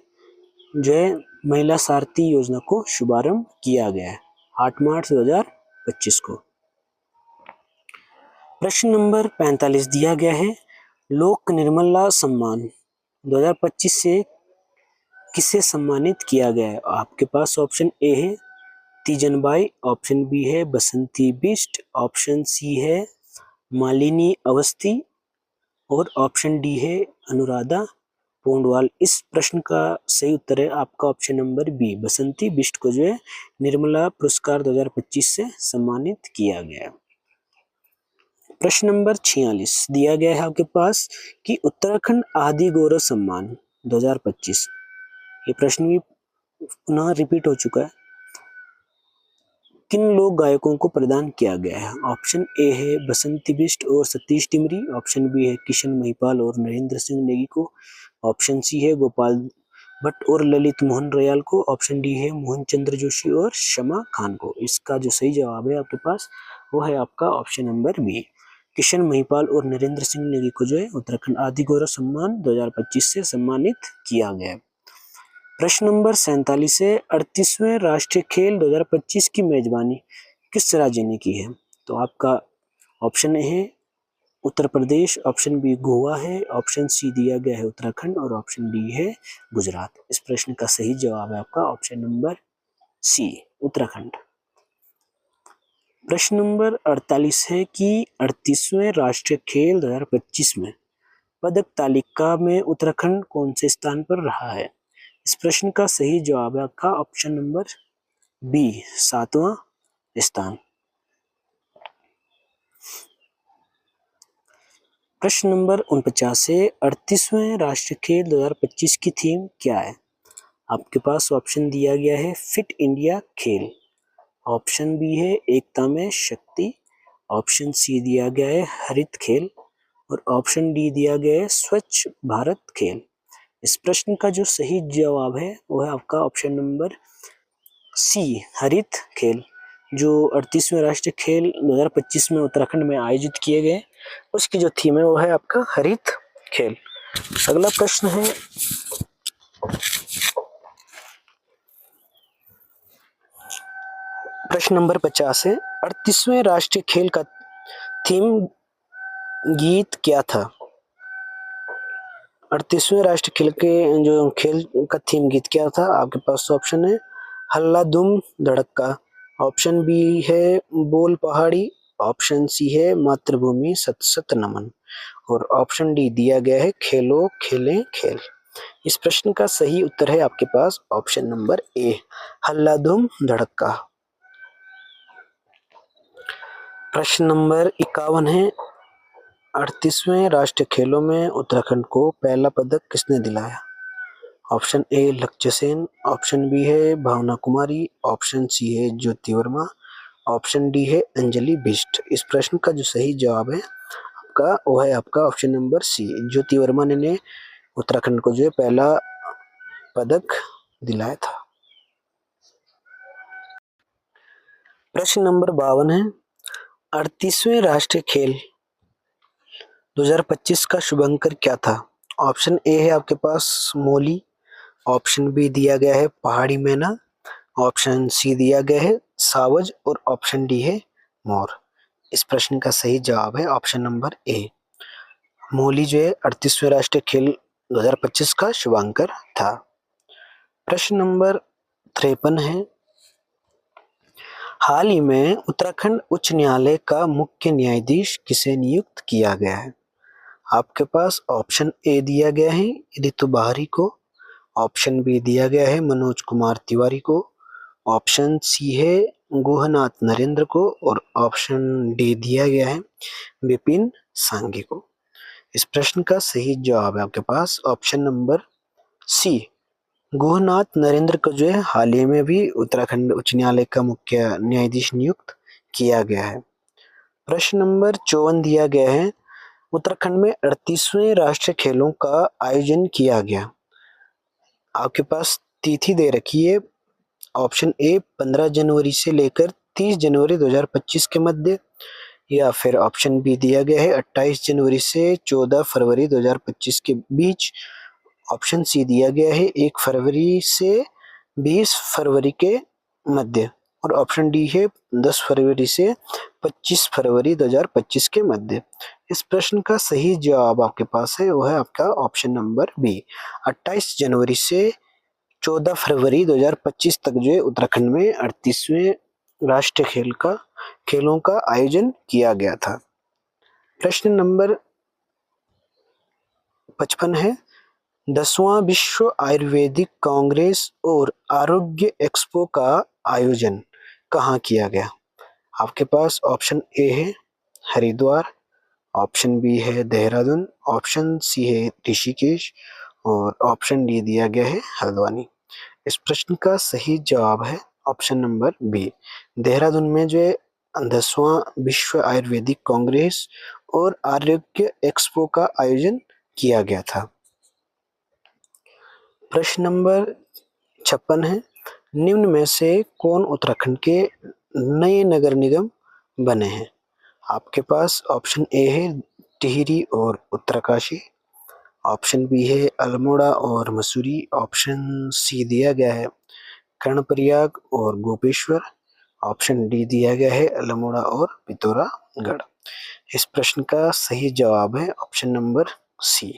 जो है महिला सारथी योजना को शुभारंभ किया गया है 8 मार्च 2025 को। प्रश्न नंबर 45 दिया गया है, लोक निर्मला सम्मान 2025 से किसे सम्मानित किया गया है? आपके पास ऑप्शन ए है तीजनबाई, ऑप्शन बी है बसंती बिष्ट, ऑप्शन सी है मालिनी अवस्थी और ऑप्शन डी है अनुराधा पोंडवाल। इस प्रश्न का सही उत्तर है आपका ऑप्शन नंबर बी, बसंती बिष्ट को जो है निर्मला पुरस्कार 2025 से सम्मानित किया गया। प्रश्न नंबर 46 दिया गया है आपके पास कि उत्तराखंड आदि गौरव सम्मान 2025, ये प्रश्न भी पुनः रिपीट हो चुका है, किन लोक गायकों को प्रदान किया गया है। ऑप्शन ए है बसंती बिष्ट और सतीश टिमरी, ऑप्शन बी है किशन महिपाल और नरेंद्र सिंह नेगी को, ऑप्शन सी है गोपाल भट्ट और ललित मोहन रयाल को, ऑप्शन डी है मोहन चंद्र जोशी और शमा खान को। इसका जो सही जवाब है आपके पास वो है आपका option number B, Kishan Mahipal और नरेंद्र सिंह नेगी को जो है उत्तराखंड आदि गौरव सम्मान 2025 से सम्मानित किया गया। प्रश्न नंबर 47 है 38वें राष्ट्रीय खेल 2025 की मेजबानी किस राज्य ने की है। तो आपका ऑप्शन ए है उत्तर प्रदेश, ऑप्शन बी गोवा है, ऑप्शन सी दिया गया है उत्तराखंड और ऑप्शन डी है गुजरात। इस प्रश्न का सही जवाब है आपका ऑप्शन नंबर सी, उत्तराखंड। प्रश्न नंबर 48 है कि 38वें राष्ट्रीय खेल 2025 में पदक तालिका में उत्तराखंड कौन से स्थान पर रहा है। इस प्रश्न का सही जवाब है आपका ऑप्शन नंबर बी, 7वां स्थान। प्रश्न नंबर 49 है 38वें राष्ट्रीय खेल 2025 की थीम क्या है। आपके पास ऑप्शन दिया गया है फिट इंडिया खेल, ऑप्शन बी है एकता में शक्ति, ऑप्शन सी दिया गया है हरित खेल और ऑप्शन डी दिया गया है स्वच्छ भारत खेल। इस प्रश्न का जो सही जवाब है वो है आपका ऑप्शन नंबर सी, हरित खेल। जो 38वें राष्ट्रीय खेल 2025 में उत्तराखंड में आयोजित किए गए उसकी जो थीम है वो है आपका हरित खेल। अगला प्रश्न है प्रश्न नंबर 50 है 38वें राष्ट्रीय खेल का थीम गीत क्या था। 38वें राष्ट्रीय खेल के जो खेल का थीम गीत क्या था। आपके पास ऑप्शन है हल्ला दुम धड़क्का, ऑप्शन बी है बोल पहाड़ी, ऑप्शन सी है मातृभूमि सत सत नमन और ऑप्शन डी दिया गया है खेलो खेलें खेल। इस प्रश्न का सही उत्तर है आपके पास ऑप्शन नंबर ए, हल्ला दुम धड़क्का। प्रश्न नंबर 51 है 38वें राष्ट्रीय खेलों में उत्तराखंड को पहला पदक किसने दिलाया। ऑप्शन ए लक्ष्य सेन, ऑप्शन बी है भावना कुमारी, ऑप्शन सी है ज्योति वर्मा, ऑप्शन डी है अंजलि बिष्ट। इस प्रश्न का जो सही जवाब है आपका वो है आपका ऑप्शन नंबर सी, ज्योति वर्मा ने उत्तराखंड को जो है पहला पदक दिलाया था। प्रश्न नंबर 52 है 38वें राष्ट्रीय खेल 2025 का शुभंकर क्या था। ऑप्शन ए है आपके पास मौली, ऑप्शन बी दिया गया है पहाड़ी मैना, ऑप्शन सी दिया गया है सावज और ऑप्शन डी है मोर। इस प्रश्न का सही जवाब है ऑप्शन नंबर ए, मौली जो है 38वें राष्ट्रीय खेल 2025 का शुभांकर था। प्रश्न नंबर 53 है हाल ही में उत्तराखंड उच्च न्यायालय का मुख्य न्यायाधीश किसे नियुक्त किया गया है। आपके पास ऑप्शन ए दिया गया है ऋतु बहारी को, ऑप्शन बी दिया गया है मनोज कुमार तिवारी को, ऑप्शन सी है गुहनाथ नरेंद्र को और ऑप्शन डी दिया गया है विपिन सांघी को। इस प्रश्न का सही जवाब है आपके पास ऑप्शन नंबर सी, गुहनाथ नरेंद्र को जो है हाल ही में भी उत्तराखंड उच्च न्यायालय का मुख्य न्यायाधीश नियुक्त किया गया है। प्रश्न नंबर 54 दिया गया है उत्तराखंड में 38वें राष्ट्रीय खेलों का आयोजन किया गया। आपके पास तिथि दे रखी है ऑप्शन ए 15 जनवरी से लेकर 30 जनवरी 2025 के मध्य, या फिर ऑप्शन बी दिया गया है 28 जनवरी से 14 फरवरी 2025 के बीच, ऑप्शन सी दिया गया है 1 फरवरी से 20 फरवरी के मध्य और ऑप्शन डी है 10 फरवरी से 25 फरवरी 2025 के मध्य। इस प्रश्न का सही जवाब आपके पास है वो है आपका ऑप्शन नंबर बी, 28 जनवरी से 14 फरवरी 2025 तक जो है उत्तराखंड में 38वें राष्ट्रीय खेलों का आयोजन किया गया था। प्रश्न नंबर 55 है 10वां विश्व आयुर्वेदिक कांग्रेस और आरोग्य एक्सपो का आयोजन कहाँ किया गया? आपके पास ऑप्शन ए है हरिद्वार, ऑप्शन बी है देहरादून, ऑप्शन सी है ऋषिकेश और ऑप्शन डी दिया गया है हल्द्वानी। इस प्रश्न का सही जवाब है ऑप्शन नंबर बी, देहरादून में जो 10वां विश्व आयुर्वेदिक कांग्रेस और आरोग्य एक्सपो का आयोजन किया गया था। प्रश्न नंबर 56 है, निम्न में से कौन उत्तराखंड के नए नगर निगम बने हैं? आपके पास ऑप्शन ए है टिहरी और उत्तरकाशी, ऑप्शन बी है अल्मोड़ा और मसूरी, ऑप्शन सी दिया गया है कर्णप्रयाग और गोपेश्वर, ऑप्शन डी दिया गया है अल्मोड़ा और पिथौरागढ़। इस प्रश्न का सही जवाब है option number C,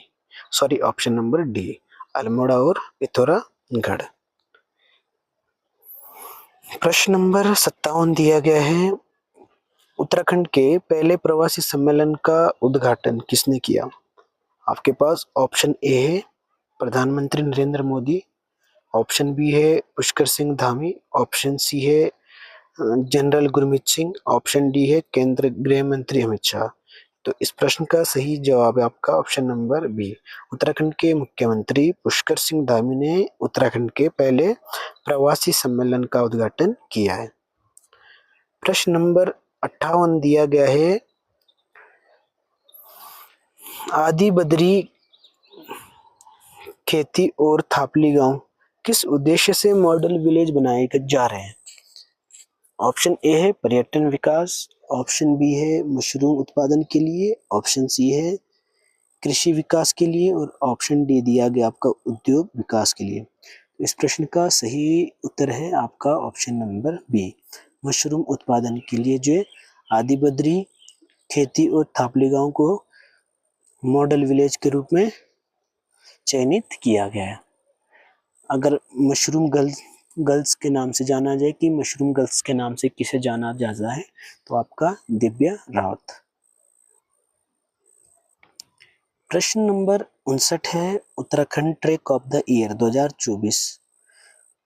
sorry option number D, Almora और पिथौरागढ़। प्रश्न नंबर 57 दिया गया है, उत्तराखंड के पहले प्रवासी सम्मेलन का उद्घाटन किसने किया? आपके पास ऑप्शन ए है प्रधानमंत्री नरेंद्र मोदी, ऑप्शन बी है पुष्कर सिंह धामी, ऑप्शन सी है general Gurmeet Singh, option D है केंद्रीय गृह मंत्री अमित शाह। तो इस प्रश्न का सही जवाब है आपका ऑप्शन नंबर बी, उत्तराखंड के मुख्यमंत्री पुष्कर सिंह धामी ने उत्तराखंड के पहले प्रवासी सम्मेलन का उद्घाटन किया है। प्रश्न नंबर 58 दिया गया है, आदि बद्री खेती और थापली गांव किस उद्देश्य से मॉडल विलेज बनाए जा रहे हैं? ऑप्शन ए है पर्यटन विकास, ऑप्शन बी है मशरूम उत्पादन के लिए, ऑप्शन सी है कृषि विकास के लिए और ऑप्शन डी दिया गया आपका उद्योग विकास के लिए। इस प्रश्न का सही उत्तर है आपका ऑप्शन नंबर बी, मशरूम उत्पादन के लिए जो आदि बद्री खेती और थापली गांव को मॉडल विलेज के रूप में चयनित किया गया है। अगर मशरूम गर्ल्स के नाम से जाना जाए कि मशरूम गर्ल्स के नाम से किसे जाना जाता है तो आपका दिव्या रावत। प्रश्न नंबर 59 है, Uttarakhand track of the year 2024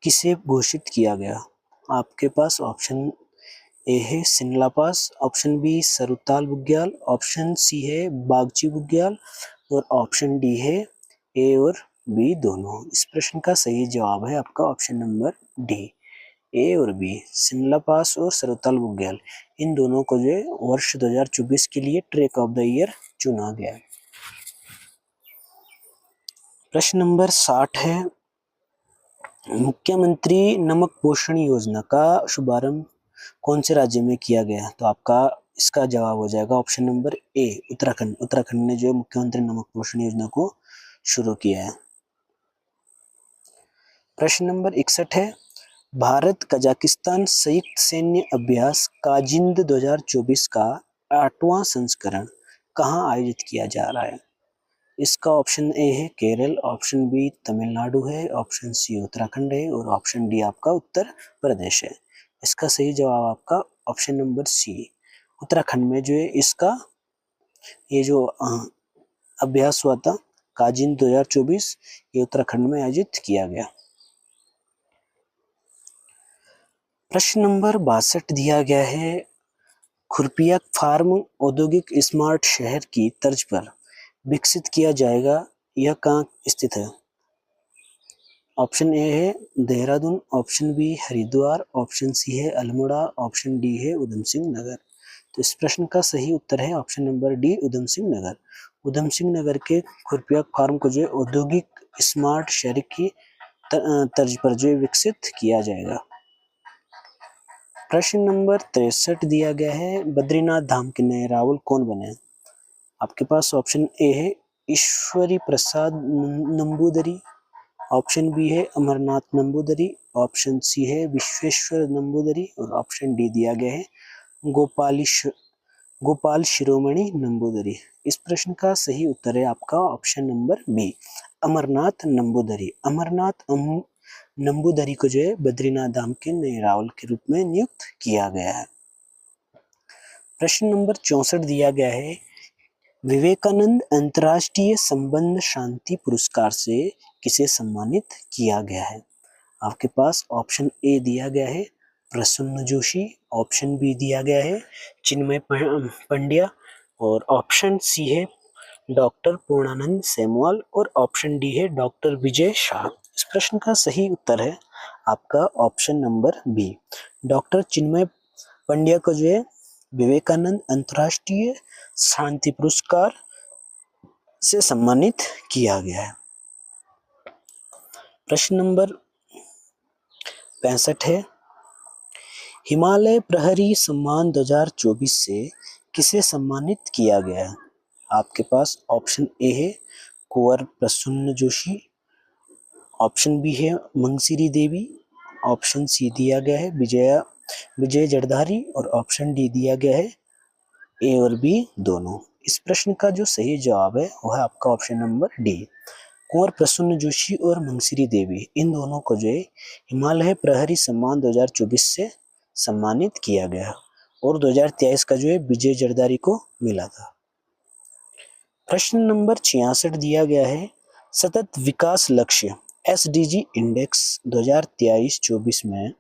किसे घोषित किया गया? आपके पास ऑप्शन ए है सिमला पास, ऑप्शन बी सरुताल बुग्याल, ऑप्शन सी है बागची बुग्याल और ऑप्शन डी है ए और बी दोनों। इस प्रश्न का सही जवाब है आपका ऑप्शन नंबर डी, ए और बी, सिमला पास और सरुताल बुग्याल, इन दोनों को जो वर्ष 2024 के लिए ट्रैक ऑफ द ईयर चुना गया है। प्रश्न नंबर 60 है, मुख्यमंत्री नमक पोषण योजना का शुभारंभ कौन से राज्य में किया गया? तो आपका इसका जवाब हो जाएगा option number A, Uttarakhand. Uttarakhand ने जो मुख्यमंत्री नमक पोषण योजना को शुरू किया है। प्रश्न नंबर 61 है, भारत कजाकिस्तान संयुक्त सैन्य अभ्यास काजिंद 2024 का 8वां संस्करण कहाँ आयोजित किया जा रहा है? इसका ऑप्शन ए है केरल, ऑप्शन बी तमिलनाडु है, ऑप्शन सी उत्तराखंड है और ऑप्शन डी आपका उत्तर प्रदेश है। इसका सही जवाब आपका ऑप्शन नंबर सी, उत्तराखंड में जो है इसका ये जो अभ्यास हुआ था काजिंद 2024, ये उत्तराखंड में आयोजित किया गया। प्रश्न नंबर 62 दिया गया है, खुरपिया फार्म औद्योगिक स्मार्ट शहर की तर्ज पर विकसित किया जाएगा, यह कहाँ स्थित है? ऑप्शन ए है Dehradun, option B Haridwar, option C है अल्मोड़ा, ऑप्शन डी है उधम सिंह नगर। तो इस प्रश्न का सही उत्तर है option number D, Udham Singh Nagar. Udham Singh Nagar के खुरपिया फार्म को जो औद्योगिक स्मार्ट शहर की तर्ज पर जो विकसित किया जाएगा। प्रश्न नंबर 63 दिया गया है, बद्रीनाथ धाम के नए रावल कौन बने? आपके पास ऑप्शन ए है ईश्वरी प्रसाद नंबूदरी, ऑप्शन बी है अमरनाथ नंबूदरी, ऑप्शन सी है विश्वेश्वर नंबूदरी और ऑप्शन डी दिया गया है गोपाल शिरोमणि नंबूदरी। इस प्रश्न का सही उत्तर है आपका option number B, Amarnath Namboodiri. Amarnath Namboodiri को जो है बद्रीनाथ धाम के नए रावल के रूप में नियुक्त किया गया है। प्रश्न नंबर 64 दिया गया है, विवेकानंद अंतर्राष्ट्रीय संबंध शांति पुरस्कार से किसे सम्मानित किया गया है? आपके पास ऑप्शन ए दिया गया है प्रसन्न जोशी, ऑप्शन बी दिया गया है चिन्मय पंड्या और ऑप्शन सी है डॉक्टर पूर्णानंद सेमवाल और ऑप्शन डी है डॉक्टर विजय शाह। इस प्रश्न का सही उत्तर है आपका ऑप्शन नंबर बी, डॉक्टर चिन्मय पंड्या को जो है विवेकानंद अंतर्राष्ट्रीय शांति पुरस्कार से सम्मानित किया गया है। प्रश्न नंबर 65 है, हिमालय प्रहरी सम्मान 2024 से किसे सम्मानित किया गया है? आपके पास ऑप्शन ए है कुंवर प्रसन्न जोशी, ऑप्शन बी है मंगसिरी देवी, ऑप्शन सी दिया गया है विजय जड़धारी और ऑप्शन डी दिया गया है ए और बी दोनों। इस प्रश्न का जो सही जवाब है वह है आपका ऑप्शन नंबर डी, कुंवर प्रसन्न जोशी और मंगसिरी देवी, इन दोनों को जो है हिमालय प्रहरी सम्मान 2024 से सम्मानित किया गया और 2023 का जो है विजय जरदारी को मिला था। प्रश्न नंबर 66 दिया गया है, सतत विकास लक्ष्य एसडीजी इंडेक्स 2023-24 में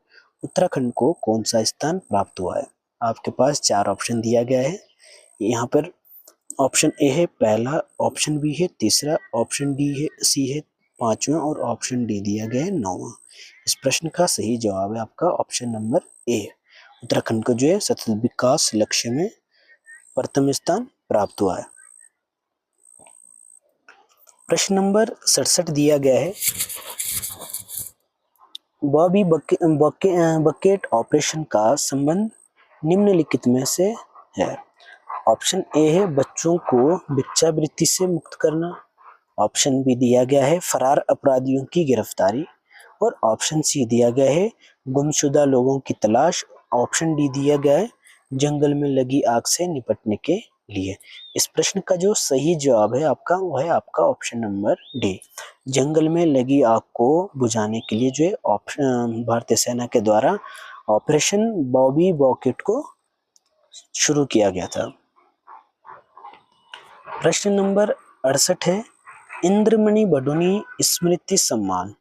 उत्तराखंड को कौन सा स्थान प्राप्त हुआ है? आपके पास 4 ऑप्शन दिया गया है। यहाँ पर ऑप्शन ए है पहला, ऑप्शन बी है तीसरा, ऑप्शन डी है सी है पांचवा और ऑप्शन डी दिया गया है 9वां। इस प्रश्न का सही जवाब है आपका ऑप्शन नंबर ए, उत्तराखंड को जो है सतत विकास लक्ष्य में प्रथम स्थान प्राप्त हुआ है। प्रश्न नंबर 67 दिया गया है, बॉबी बकेट ऑपरेशन का संबंध निम्नलिखित में से है। ऑप्शन ए है बच्चों को भिक्षावृत्ति से मुक्त करना, ऑप्शन बी दिया गया है फरार अपराधियों की गिरफ्तारी और ऑप्शन सी दिया गया है गुमशुदा लोगों की तलाश, ऑप्शन डी दिया गया है जंगल में लगी आग से निपटने के लिए। इस प्रश्न का जो सही जवाब है आपका वह है आपका ऑप्शन नंबर डी, जंगल में लगी आग को बुझाने के लिए जो है भारतीय सेना के द्वारा ऑपरेशन बॉबी बकेट को शुरू किया गया था। प्रश्न नंबर 68 है, इंद्रमणि बडोनी स्मृति सम्मान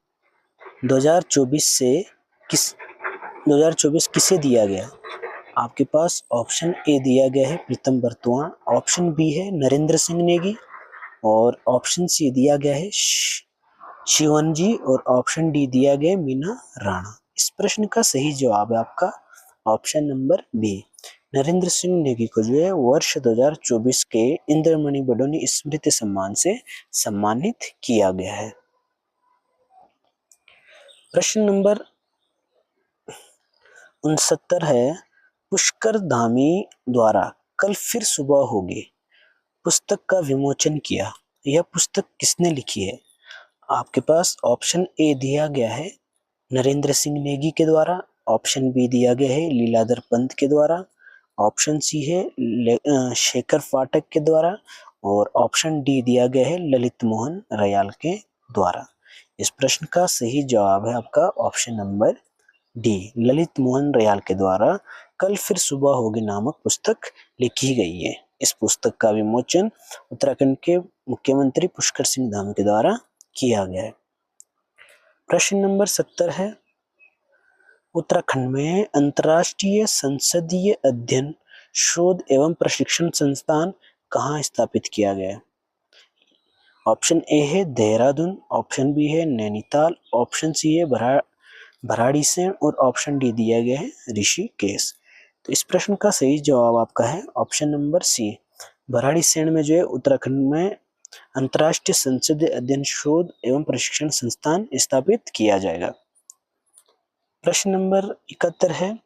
2024 किसे दिया गया? आपके पास ऑप्शन ए दिया गया है प्रीतम बर्तुआ, ऑप्शन बी है नरेंद्र सिंह नेगी और ऑप्शन सी दिया गया है शिवन जी और ऑप्शन डी दिया गया है मीना राणा। इस प्रश्न का सही जवाब है आपका option number B, Narendra Singh Negi को जो है वर्ष 2024 के इंद्रमणि बडोनी स्मृति सम्मान से सम्मानित किया गया है। प्रश्न नंबर 69 है, पुष्कर धामी द्वारा कल फिर सुबह होगी पुस्तक का विमोचन किया, यह पुस्तक किसने लिखी है? आपके पास ऑप्शन ए दिया गया है नरेंद्र सिंह नेगी के द्वारा, ऑप्शन बी दिया गया है लीलाधर पंत के द्वारा, ऑप्शन सी है शेखर फाटक के द्वारा और ऑप्शन डी दिया गया है ललित मोहन रयाल के द्वारा। इस प्रश्न का सही जवाब है आपका option number D, Lalit Mohan royal के द्वारा कल फिर सुबह होगी नामक पुस्तक लिखी गई है। इस पुस्तक का विमोचन उत्तराखंड के मुख्यमंत्री पुष्कर सिंह धामी के द्वारा किया गया है। प्रश्न नंबर 70 है, उत्तराखंड में अंतर्राष्ट्रीय संसदीय अध्ययन शोध एवं प्रशिक्षण संस्थान कहाँ स्थापित किया गया है? ऑप्शन ए है देहरादून, ऑप्शन बी है नैनीताल, ऑप्शन सी है भराड़ीसैंण और ऑप्शन डी दिया गया है ऋषिकेश। तो इस प्रश्न का सही जवाब आपका है ऑप्शन नंबर सी, भराड़ीसैंण में जो है उत्तराखंड में अंतर्राष्ट्रीय संसदीय अध्ययन शोध एवं प्रशिक्षण संस्थान स्थापित किया जाएगा। प्रश्न नंबर 71 है,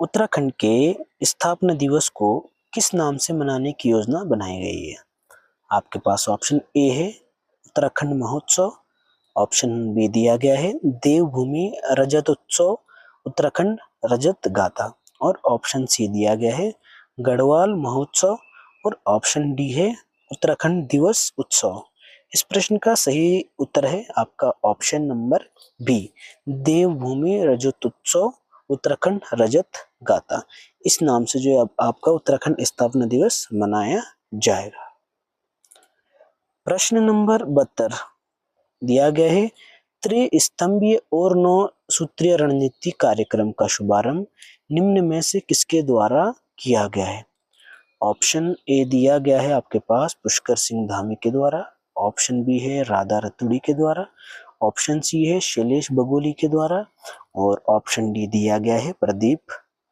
उत्तराखंड के स्थापना दिवस को किस नाम से मनाने की योजना बनाई गई है? आपके पास ऑप्शन ए है उत्तराखंड महोत्सव, ऑप्शन बी दिया गया है देवभूमि रजतोत्सव उत्तराखंड रजत गाथा और ऑप्शन सी दिया गया है गढ़वाल महोत्सव और ऑप्शन डी है उत्तराखंड दिवस उत्सव। इस प्रश्न का सही उत्तर है आपका ऑप्शन नंबर बी, देवभूमि रजतोत्सव उत्तराखंड रजत गाथा। इस नाम से जो अब आपका उत्तराखंड स्थापना दिवस मनाया जाएगा। प्रश्न नंबर 72 दिया गया है, त्रिस्तंभीय और 9 सूत्रीय रणनीति कार्यक्रम का शुभारंभ निम्न में से किसके द्वारा किया गया है? ऑप्शन ए दिया गया है आपके पास पुष्कर सिंह धामी के द्वारा, ऑप्शन बी है राधा रतुड़ी के द्वारा, ऑप्शन सी है शैलेश बगोली के द्वारा और ऑप्शन डी दिया गया है प्रदीप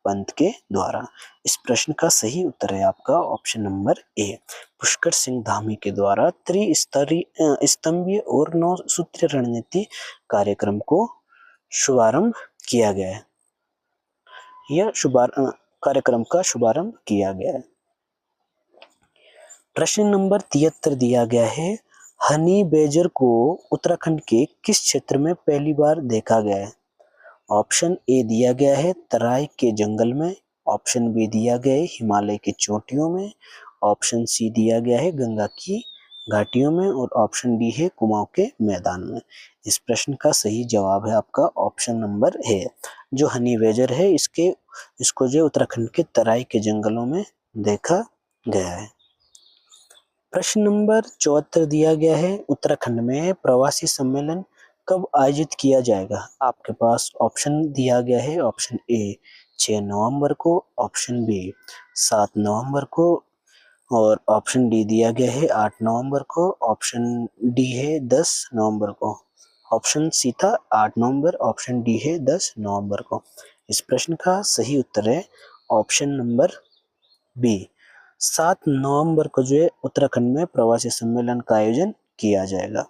पंत के द्वारा। इस प्रश्न का सही उत्तर है आपका ऑप्शन नंबर ए, पुष्कर सिंह धामी के द्वारा त्रिस्तरीय स्तंभीय और 9 सूत्रीय रणनीति कार्यक्रम को शुभारंभ किया गया है। यह कार्यक्रम का शुभारंभ किया गया है। प्रश्न नंबर 73 दिया गया है, हनी बेजर को उत्तराखंड के किस क्षेत्र में पहली बार देखा गया है? ऑप्शन ए दिया गया है तराई के जंगल में, ऑप्शन बी दिया गया है हिमालय की चोटियों में, ऑप्शन सी दिया गया है गंगा की घाटियों में और ऑप्शन डी है कुमाऊं के मैदान में। इस प्रश्न का सही जवाब है आपका ऑप्शन नंबर है, जो हनी बेजर है इसको जो उत्तराखंड के तराई के जंगलों में देखा गया है। प्रश्न नंबर 74 दिया गया है, उत्तराखंड में प्रवासी सम्मेलन कब आयोजित किया जाएगा? आपके पास ऑप्शन दिया गया है, ऑप्शन ए 6 नवंबर को, ऑप्शन बी 7 नवंबर को और ऑप्शन डी दिया गया है 8 नवंबर को, ऑप्शन डी है 10 नवंबर को। ऑप्शन सी था 8 नवंबर, ऑप्शन डी है 10 नवंबर को। इस प्रश्न का सही उत्तर है ऑप्शन नंबर बी, 7 नवंबर को जो है उत्तराखंड में प्रवासी सम्मेलन का आयोजन किया जाएगा।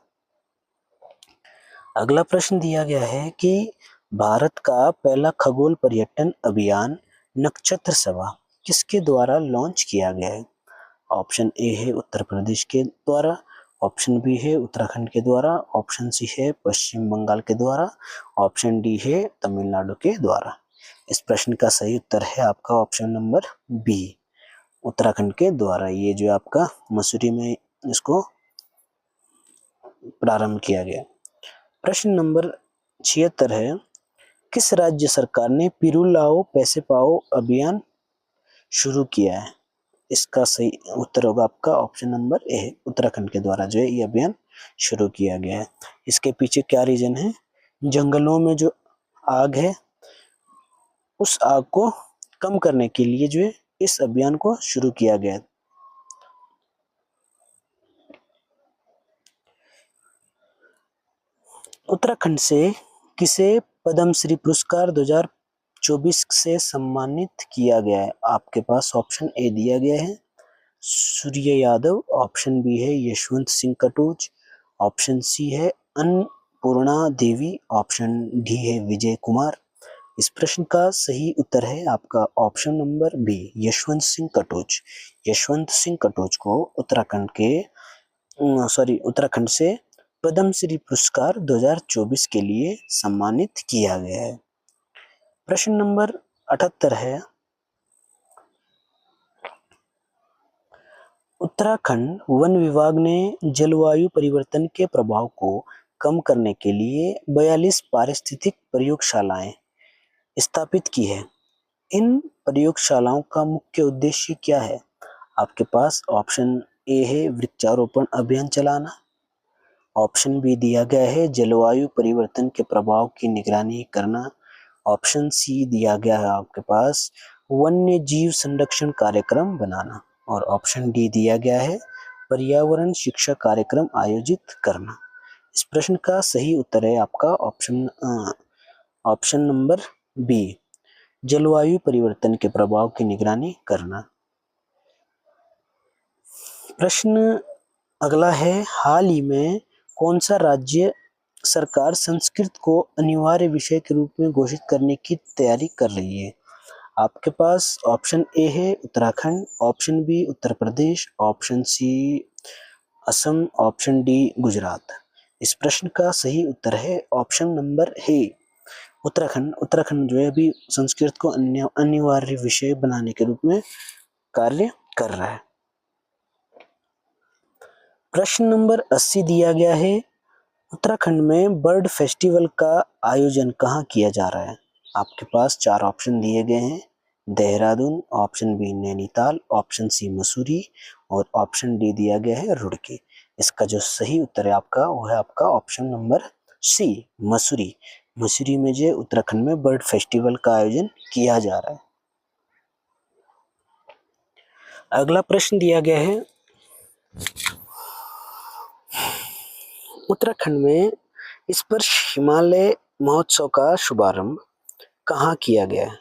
अगला प्रश्न दिया गया है कि भारत का पहला खगोल पर्यटन अभियान नक्षत्र सभा किसके द्वारा लॉन्च किया गया है? ऑप्शन ए है उत्तर प्रदेश के द्वारा, ऑप्शन बी है उत्तराखंड के द्वारा, ऑप्शन सी है पश्चिम बंगाल के द्वारा, ऑप्शन डी है तमिलनाडु के द्वारा। इस प्रश्न का सही उत्तर है आपका ऑप्शन नंबर बी, उत्तराखंड के द्वारा। ये जो आपका मसूरी में इसको प्रारंभ किया गया। प्रश्न नंबर 76 है, किस राज्य सरकार ने पिरू लाओ पैसे पाओ अभियान शुरू किया है? इसका सही उत्तर होगा आपका ऑप्शन नंबर ए, उत्तराखंड के द्वारा जो है ये अभियान शुरू किया गया है। इसके पीछे क्या रीजन है? जंगलों में जो आग है उस आग को कम करने के लिए जो है इस अभियान को शुरू किया गया। उत्तराखंड से किसे पद्मश्री पुरस्कार 2024 से सम्मानित किया गया है? आपके पास ऑप्शन ए दिया गया है सूर्य यादव, ऑप्शन बी है यशवंत सिंह कटोच, ऑप्शन सी है अन्नपूर्णा देवी, ऑप्शन डी है विजय कुमार। इस प्रश्न का सही उत्तर है आपका option number B, Yashwant Singh Katoch. Yashwant Singh Katoch को उत्तराखंड से पद्मश्री पुरस्कार 2024 के लिए सम्मानित किया गया है। प्रश्न नंबर 78 है, उत्तराखंड वन विभाग ने जलवायु परिवर्तन के प्रभाव को कम करने के लिए 42 पारिस्थितिक प्रयोगशालाएं स्थापित की है। इन प्रयोगशालाओं का मुख्य उद्देश्य क्या है? आपके पास ऑप्शन ए है वृक्षारोपण अभियान चलाना, ऑप्शन बी दिया गया है जलवायु परिवर्तन के प्रभाव की निगरानी करना, ऑप्शन सी दिया गया है आपके पास वन्य जीव संरक्षण कार्यक्रम बनाना और ऑप्शन डी दिया गया है पर्यावरण शिक्षा कार्यक्रम आयोजित करना। इस प्रश्न का सही उत्तर है आपका ऑप्शन नंबर बी, जलवायु परिवर्तन के प्रभाव की निगरानी करना। प्रश्न अगला है, हाल ही में कौन सा राज्य सरकार संस्कृत को अनिवार्य विषय के रूप में घोषित करने की तैयारी कर रही है? आपके पास ऑप्शन ए है Uttarakhand, option B Uttar Pradesh, option C Assam, option D Gujarat. इस प्रश्न का सही उत्तर है option number A, Uttarakhand. Uttarakhand जो है अभी संस्कृत को अनिवार्य विषय बनाने के रूप में कार्य कर रहा है। प्रश्न नंबर 80 दिया गया है, उत्तराखंड में बर्ड फेस्टिवल का आयोजन कहाँ किया जा रहा है? आपके पास 4 ऑप्शन दिए गए हैं, Dehradun, option B Nainital, option C Mussoorie और ऑप्शन डी दिया गया है रुड़की। इसका जो सही उत्तर है आपका वो है आपका option number C Mussoorie. Mussoorie में जो उत्तराखंड में बर्ड फेस्टिवल का आयोजन किया जा रहा है। अगला प्रश्न दिया गया है, उत्तराखंड में स्पर्श हिमालय महोत्सव का शुभारंभ कहाँ किया गया है?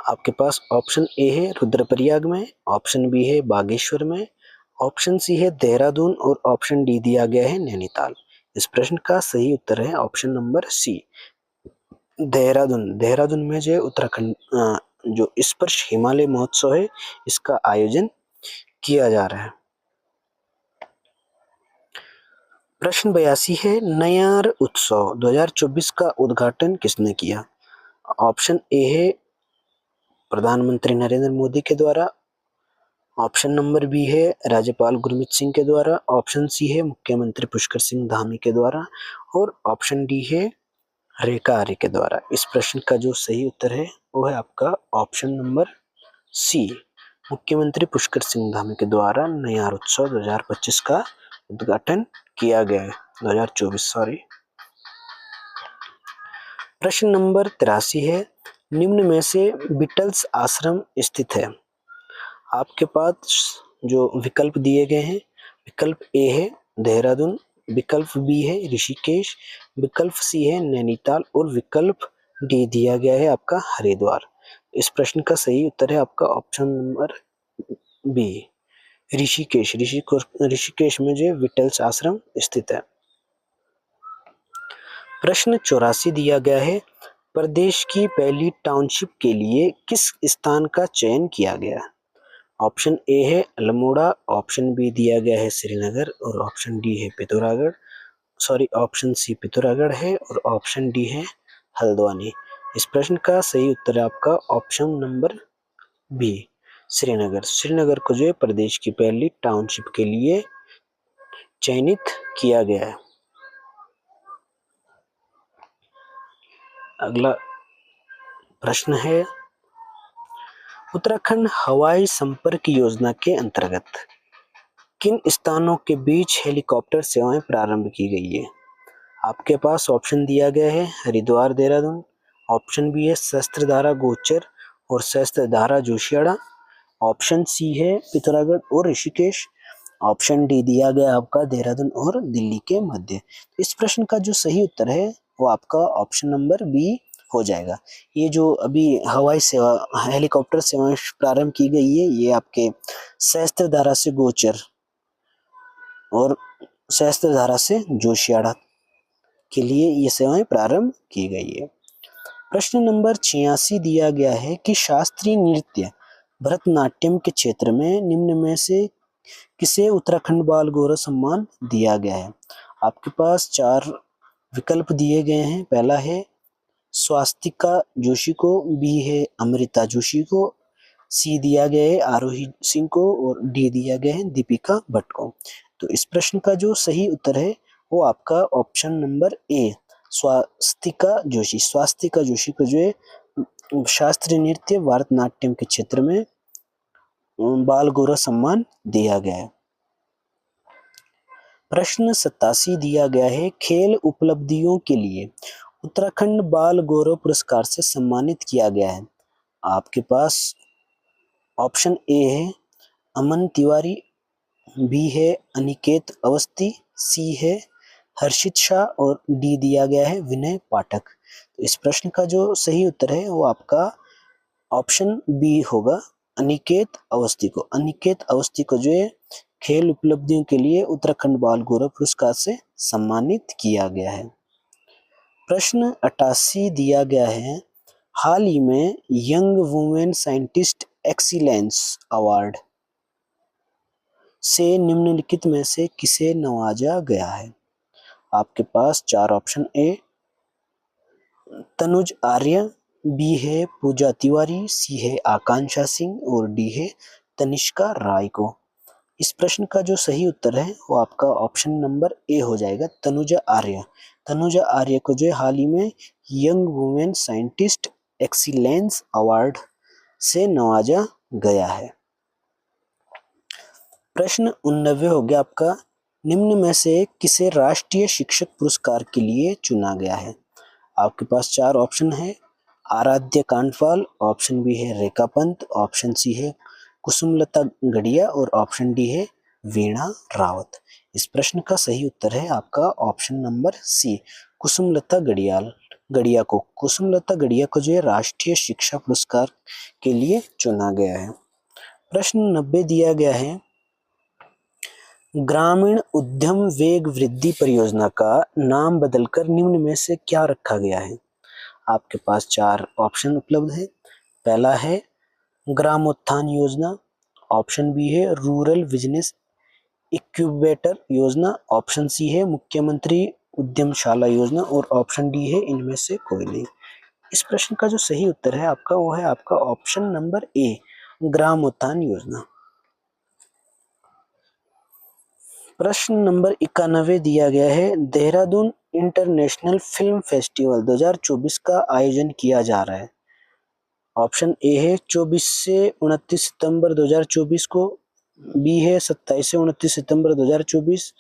आपके पास ऑप्शन ए है रुद्रप्रयाग में, ऑप्शन बी है बागेश्वर में, ऑप्शन सी है देहरादून और ऑप्शन डी दिया गया है नैनीताल। इस प्रश्न का सही उत्तर है option number C Dehradun. Dehradun में जो उत्तराखंड जो स्पर्श हिमालय महोत्सव है इसका आयोजन किया जा रहा है। प्रश्न 82 है, नयार उत्सव 2024 का उद्घाटन किसने किया? ऑप्शन ए है प्रधानमंत्री नरेंद्र मोदी के द्वारा, ऑप्शन नंबर बी है राज्यपाल गुरमीत सिंह के द्वारा, ऑप्शन सी है मुख्यमंत्री पुष्कर सिंह धामी के द्वारा और ऑप्शन डी है रेखा आर्य के द्वारा। इस प्रश्न का जो सही उत्तर है वो है आपका ऑप्शन नंबर सी मुख्यमंत्री पुष्कर सिंह धामी के द्वारा नयार उत्सव 2025 का उद्घाटन किया गया है। 2024 सॉरी। प्रश्न नंबर 83 है, निम्न में से बीटल्स आश्रम स्थित है? आपके पास जो विकल्प दिए गए हैं, विकल्प ए है देहरादून, विकल्प बी है ऋषिकेश, विकल्प सी है नैनीताल और विकल्प डी दिया गया है आपका हरिद्वार। इस प्रश्न का सही उत्तर है आपका option number B Rishikesh. Rishikesh में जो विटल्स आश्रम स्थित है। प्रश्न 84 दिया गया है, प्रदेश की पहली टाउनशिप के लिए किस स्थान का चयन किया गया? ऑप्शन ए है अल्मोड़ा, ऑप्शन बी दिया गया है श्रीनगर और ऑप्शन डी है Pithoragarh, sorry option C Pithoragarh है और ऑप्शन डी है हल्द्वानी। इस प्रश्न का सही उत्तर है आपका option number B Srinagar. Srinagar को जो है प्रदेश की पहली टाउनशिप के लिए चयनित किया गया है। अगला प्रश्न है, उत्तराखंड हवाई संपर्क योजना के अंतर्गत किन स्थानों के बीच हेलीकॉप्टर सेवाएं प्रारंभ की गई है? आपके पास ऑप्शन दिया गया है हरिद्वार देहरादून, ऑप्शन बी है सहस्त्रधारा गोचर और सहस्त्रधारा जोशियाड़ा, ऑप्शन सी है पिथौरागढ़ और ऋषिकेश, ऑप्शन डी दिया गया आपका देहरादून और दिल्ली के मध्य। इस प्रश्न का जो सही उत्तर है वो आपका ऑप्शन नंबर बी हो जाएगा। ये जो अभी हवाई सेवा हेलीकॉप्टर सेवाएं प्रारंभ की गई है ये आपके सहस्त्रधारा से गोचर और सहस्त्रधारा से जोशियाड़ा के लिए ये सेवाएं प्रारंभ की गई है। प्रश्न नंबर 86 दिया गया है कि शास्त्रीय नृत्य भरतनाट्यम के क्षेत्र में निम्न में से किसे उत्तराखंड बाल गौरव सम्मान दिया गया है? आपके पास 4 विकल्प दिए गए हैं। पहला है स्वास्तिका जोशी को, बी है अमृता जोशी को, सी दिया गया है आरोही सिंह को और डी दिया गया है दीपिका भट्ट को। तो इस प्रश्न का जो सही उत्तर है वो आपका ऑप्शन नंबर ए स्वास्तिका जोशी। स्वास्तिका जोशी को जो है शास्त्रीय नृत्य भरतनाट्यम के क्षेत्र में बाल गौरव सम्मान दिया गया है। प्रश्न 87 दिया गया है, खेल उपलब्धियों के लिए उत्तराखंड बाल गौरव पुरस्कार से सम्मानित किया गया है। आपके पास ऑप्शन ए है अमन तिवारी, बी है अनिकेत अवस्थी, सी है हर्षित शाह और डी दिया गया है विनय पाठक। तो इस प्रश्न का जो सही उत्तर है वो आपका ऑप्शन बी होगा अनिकेत अवस्थी को। अनिकेत अवस्थी को जो है खेल उपलब्धियों के लिए उत्तराखंड बाल गौरव पुरस्कार से सम्मानित किया गया है। प्रश्न 88 दिया गया है, हाल ही में young women scientist excellence award से निम्नलिखित में से किसे नवाजा गया है? आपके पास 4 option A Tanuj Arya, B है पूजा तिवारी, सी है आकांक्षा सिंह और डी है तनिष्का राय को। इस प्रश्न का जो सही उत्तर है वो आपका ऑप्शन नंबर ए हो जाएगा तनुजा आर्य। तनुजा आर्य को जो है हाल ही में young women scientist excellence award से नवाजा गया है। प्रश्न 89 हो गया आपका, निम्न में से किसे राष्ट्रीय शिक्षक पुरस्कार के लिए चुना गया है? आपके पास चार ऑप्शन है, आराध्य कांडपाल, ऑप्शन बी है रेखा पंत, ऑप्शन सी है कुसुमलता गढ़िया और ऑप्शन डी है वीणा रावत। इस प्रश्न का सही उत्तर है आपका ऑप्शन नंबर सी, कुसुमलता गढ़िया को जो है राष्ट्रीय शिक्षा पुरस्कार के लिए चुना गया है। प्रश्न 90 दिया गया है, ग्रामीण उद्यम वेग वृद्धि परियोजना का नाम बदलकर निम्न में से क्या रखा गया है? आपके पास चार ऑप्शन उपलब्ध है। पहला है ग्रामोत्थान योजना, ऑप्शन बी है रूरल बिजनेस इक्यूबेटर योजना, ऑप्शन सी है मुख्यमंत्री उद्यमशाला योजना और ऑप्शन डी है इनमें से कोई नहीं। इस प्रश्न का जो सही उत्तर है आपका वो है आपका ऑप्शन नंबर ए, ग्रामोत्थान योजना। प्रश्न नंबर 91 दिया गया है, देहरादून इंटरनेशनल फिल्म फेस्टिवल 2024 का आयोजन किया जा रहा है। ऑप्शन ए है 24 से 29 सितंबर 2024 को, बी है 27 से 29 सितंबर 2024,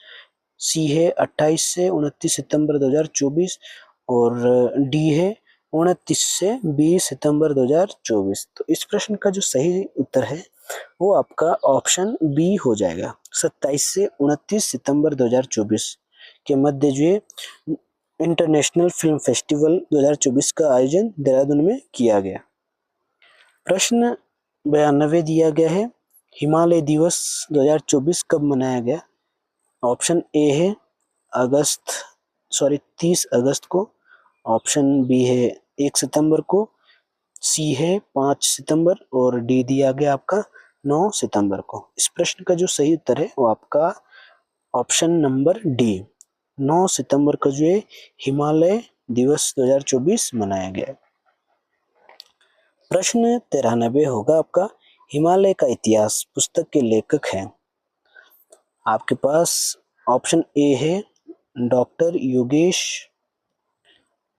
सी है 28 से 29 सितंबर 2024 और डी है 29 से 20 सितंबर 2024। तो इस प्रश्न का जो सही उत्तर है वो आपका ऑप्शन बी हो जाएगा, 27 से 29 सितंबर 2024 के मध्य जो इंटरनेशनल फिल्म फेस्टिवल 2024 का आयोजन देहरादून में किया गया। प्रश्न 92 दिया गया है, हिमालय दिवस 2024 कब मनाया गया? ऑप्शन ए है 30 अगस्त को, ऑप्शन बी है 1 सितंबर को, सी है 5 सितंबर और डी दिया गया आपका 9 सितंबर को। इस प्रश्न का जो सही उत्तर है वो आपका ऑप्शन नंबर डी, 9 सितंबर को जो है हिमालय दिवस 2024 मनाया गया। प्रश्न 93 होगा आपका, हिमालय का इतिहास पुस्तक के लेखक हैं। आपके पास ऑप्शन ए है डॉक्टर योगेश,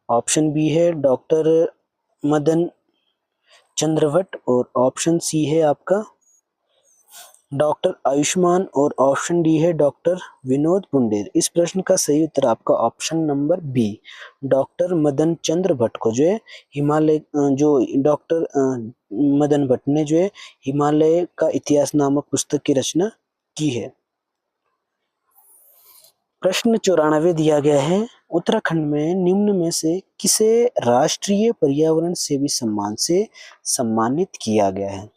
ऑप्शन बी है डॉक्टर मदन चंद्र भट्ट और ऑप्शन सी है आपका डॉक्टर आयुष्मान और ऑप्शन डी है डॉक्टर विनोद पुंडेर। इस प्रश्न का सही उत्तर आपका option number B, doctor Madan Chandra Bhatt को जो है हिमालय जो डॉक्टर मदन भट्ट ने जो है हिमालय का इतिहास नामक पुस्तक की रचना की है। प्रश्न 94 दिया गया है, उत्तराखंड में निम्न में से किसे राष्ट्रीय पर्यावरण सेवी सम्मान से सम्मानित किया गया है?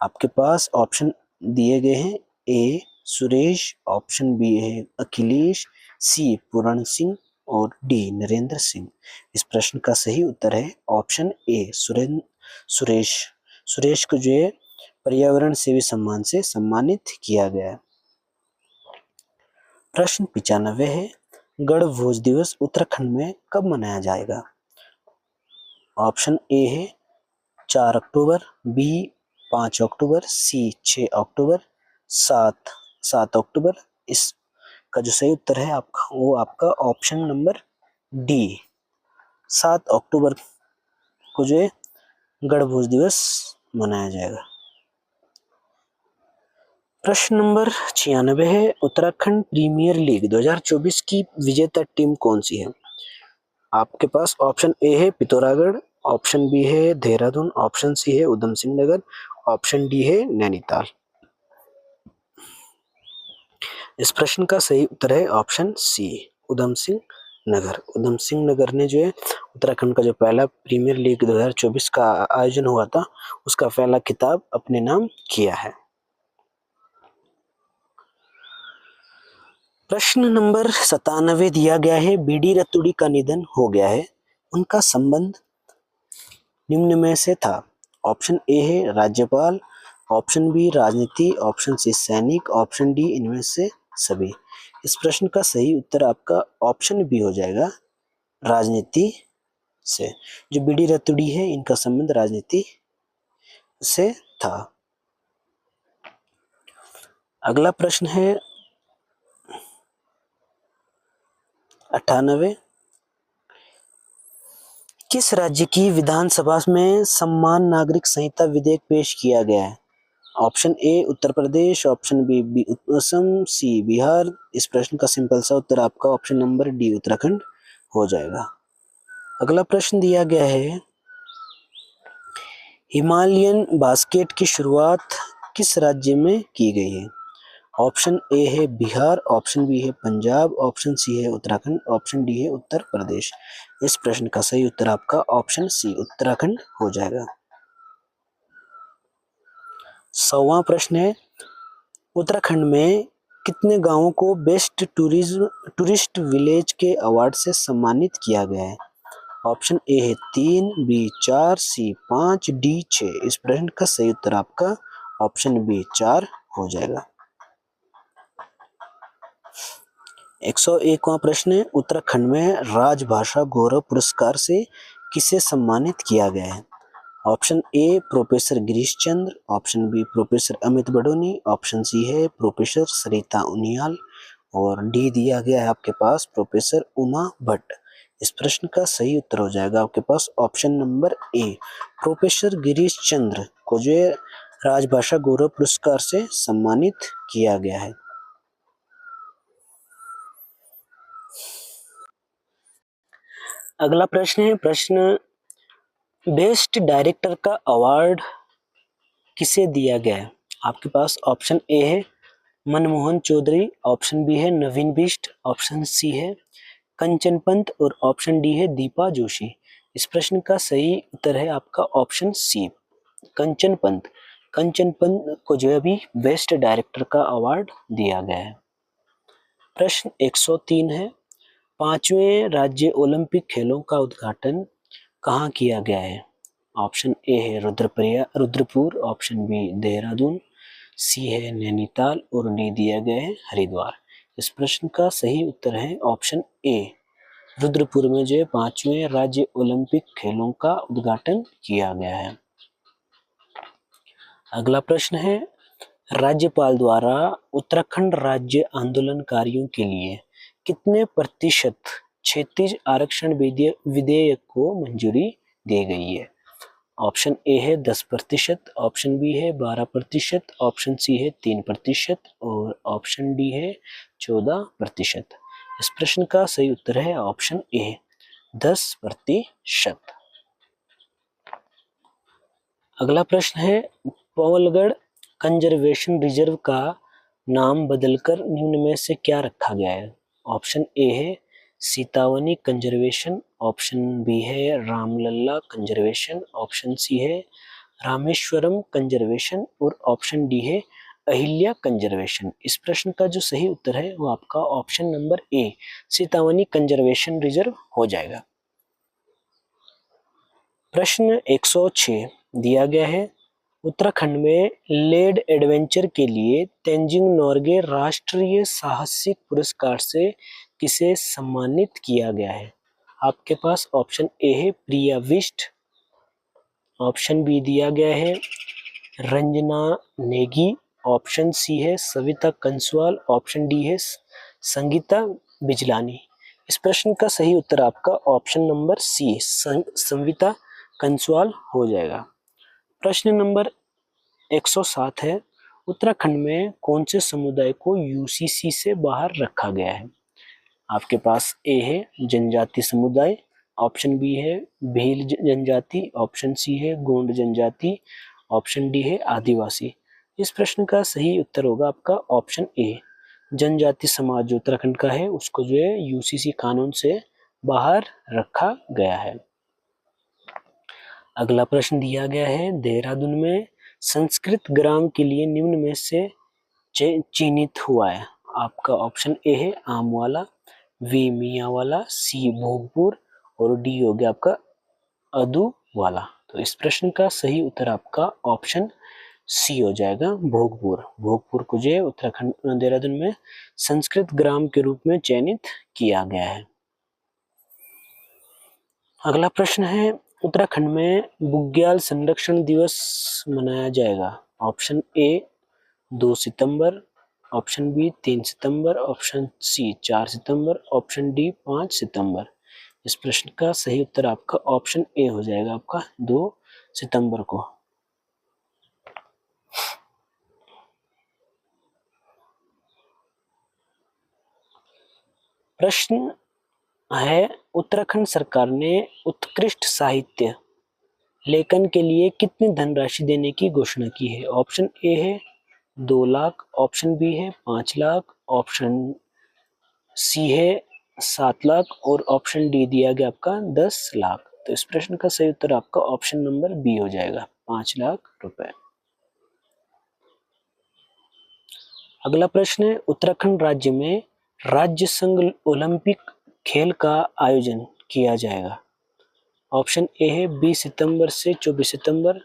आपके पास ऑप्शन दिए गए हैं, ए सुरेश, ऑप्शन बी है अखिलेश, सी पूरण सिंह और डी नरेंद्र सिंह। इस प्रश्न का सही उत्तर है ऑप्शन ए सुरेश। सुरेश को जो है पर्यावरण सेवी सम्मान से सम्मानित किया गया है। प्रश्न 95 है, गणभोज दिवस उत्तराखंड में कब मनाया जाएगा? ऑप्शन ए है 4 अक्टूबर, बी 5 अक्टूबर, सी 6 अक्टूबर, 7 अक्टूबर। इसका जो सही उत्तर है आपका वो आपका ऑप्शन नंबर डी, 7 अक्टूबर को जो है गणभोज दिवस मनाया जाएगा। प्रश्न नंबर 96 है, उत्तराखंड प्रीमियर लीग 2024 की विजेता टीम कौन सी है? आपके पास ऑप्शन ए है पिथौरागढ़, ऑप्शन बी है देहरादून, ऑप्शन सी है उधम सिंह नगर, ऑप्शन डी है नैनीताल। इस प्रश्न का सही उत्तर है ऑप्शन सी, उधम सिंह नगर। उधम सिंह नगर ने जो है उत्तराखंड का जो पहला प्रीमियर लीग 2024 का आयोजन हुआ था उसका पहला खिताब अपने नाम किया है। प्रश्न नंबर 97 दिया गया है, बीडी रतुड़ी का निधन हो गया है, उनका संबंध निम्न में से था। ऑप्शन ए है राज्यपाल, ऑप्शन बी राजनीति, ऑप्शन सी सैनिक, ऑप्शन डी इनमें से सभी। इस प्रश्न का सही उत्तर आपका ऑप्शन बी हो जाएगा, राजनीति से। जो बीडी रतुड़ी है इनका संबंध राजनीति से था। अगला प्रश्न है 98, किस राज्य की विधानसभा में सम्मान नागरिक संहिता विधेयक पेश किया गया है? Option A Uttar Pradesh, option B Assam, C Bihar. इस प्रश्न का सिंपल सा उत्तर आपका ऑप्शन नंबर डी उत्तराखंड हो जाएगा। अगला प्रश्न दिया गया है, हिमालयन बास्केट की शुरुआत किस राज्य में की गई है? ऑप्शन ए है बिहार, ऑप्शन बी है पंजाब, ऑप्शन सी है उत्तराखंड, ऑप्शन डी है उत्तर प्रदेश। इस प्रश्न का सही उत्तर आपका ऑप्शन सी उत्तराखंड हो जाएगा। 100वां प्रश्न है, उत्तराखंड में कितने गांवों को बेस्ट टूरिस्ट विलेज के अवार्ड से सम्मानित किया गया है? ऑप्शन ए है 3, बी 4, सी 5, डी 6। इस प्रश्न का सही उत्तर आपका ऑप्शन बी 4 हो जाएगा। 101वां प्रश्न है, उत्तराखंड में राजभाषा गौरव पुरस्कार से किसे सम्मानित किया गया है? Option A professor Girish Chandra, option B professor Amit Badoni, option C है प्रोफेसर सरिता उनियाल और डी दिया गया है आपके पास प्रोफेसर उमा भट्ट। इस प्रश्न का सही उत्तर हो जाएगा आपके पास option number A professor Girish Chandra को जो है राजभाषा गौरव पुरस्कार से सम्मानित किया गया है। अगला प्रश्न है, प्रश्न बेस्ट डायरेक्टर का अवार्ड किसे दिया गया है? आपके पास ऑप्शन ए है मनमोहन चौधरी, ऑप्शन बी है नवीन बिष्ट, ऑप्शन सी है कंचन पंत और ऑप्शन डी है दीपा जोशी। इस प्रश्न का सही उत्तर है आपका ऑप्शन सी कंचन पंत। कंचन पंत को जो है अभी बेस्ट डायरेक्टर का अवार्ड दिया गया है। प्रश्न 103 है, 5वें राज्य ओलंपिक खेलों का उद्घाटन कहाँ किया गया है? ऑप्शन ए है रुद्रपुर, ऑप्शन बी देहरादून, सी है नैनीताल और डी दिया गया है हरिद्वार। इस प्रश्न का सही उत्तर है ऑप्शन ए रुद्रपुर में जो 5वें राज्य ओलंपिक खेलों का उद्घाटन किया गया है। अगला प्रश्न है, राज्यपाल द्वारा उत्तराखंड राज्य आंदोलनकारियों के लिए कितने प्रतिशत क्षैतिज आरक्षण विधेयक को मंजूरी दी गई है? ऑप्शन ए है 10%, ऑप्शन बी है 12%, ऑप्शन सी है 3% और ऑप्शन डी है 14%। इस प्रश्न का सही उत्तर है ऑप्शन ए 10%। अगला प्रश्न है, पवलगढ़ कंजर्वेशन रिजर्व का नाम बदलकर निम्न में से क्या रखा गया है? ऑप्शन ए है सीतावनी कंजर्वेशन, ऑप्शन बी है रामलला कंजर्वेशन, ऑप्शन सी है रामेश्वरम कंजर्वेशन और ऑप्शन डी है अहिल्या कंजर्वेशन। इस प्रश्न का जो सही उत्तर है वो आपका ऑप्शन नंबर ए सीतावनी कंजर्वेशन रिजर्व हो जाएगा। प्रश्न 106 दिया गया है, उत्तराखंड में लेड एडवेंचर के लिए तेंजिंग नोर्गे राष्ट्रीय साहसिक पुरस्कार से किसे सम्मानित किया गया है? आपके पास ऑप्शन ए है प्रिया विष्ट, ऑप्शन बी दिया गया है रंजना नेगी, ऑप्शन सी है सविता कंसवाल, ऑप्शन डी है संगीता बिजलानी। इस प्रश्न का सही उत्तर आपका option number C Sanvita Kanswal हो जाएगा। प्रश्न नंबर 107 है, उत्तराखंड में कौन से समुदाय को यूसीसी से बाहर रखा गया है? आपके पास ए है जनजाति समुदाय, ऑप्शन बी है भील जनजाति, ऑप्शन सी है गोंड जनजाति, ऑप्शन डी है आदिवासी। इस प्रश्न का सही उत्तर होगा आपका ऑप्शन ए जनजाति समाज जो उत्तराखंड का है उसको जो है यूसीसी कानून से बाहर रखा गया है। अगला प्रश्न दिया गया है, देहरादून में संस्कृत ग्राम के लिए निम्न में से चिन्हित हुआ है। आपका ऑप्शन ए है आमवाला, वी मियावाला, सी भोगपुर और डी हो गया आपका अदू वाला। तो इस प्रश्न का सही उत्तर आपका ऑप्शन सी हो जाएगा भोगपुर। भोगपुर को जो है उत्तराखंड देहरादून में संस्कृत ग्राम के रूप में चयनित किया गया है। अगला प्रश्न है, उत्तराखंड में बुग्याल संरक्षण दिवस मनाया जाएगा। ऑप्शन ए 2 सितंबर, ऑप्शन बी 3 सितंबर, ऑप्शन सी 4 सितंबर, ऑप्शन डी 5 सितंबर। इस प्रश्न का सही उत्तर आपका ऑप्शन ए हो जाएगा, आपका 2 सितंबर को। प्रश्न है, उत्तराखंड सरकार ने उत्कृष्ट साहित्य लेखन के लिए कितनी धनराशि देने की घोषणा की है? ऑप्शन ए है 2 लाख, ऑप्शन बी है 5 लाख, ऑप्शन सी है 7 लाख और ऑप्शन डी दिया गया आपका 10 लाख। तो इस प्रश्न का सही उत्तर आपका ऑप्शन नंबर बी हो जाएगा, 5 लाख रुपए। अगला प्रश्न है, उत्तराखंड राज्य में राज्य संघ ओलंपिक खेल का आयोजन किया जाएगा। ऑप्शन ए है 20 सितंबर से 24 सितंबर,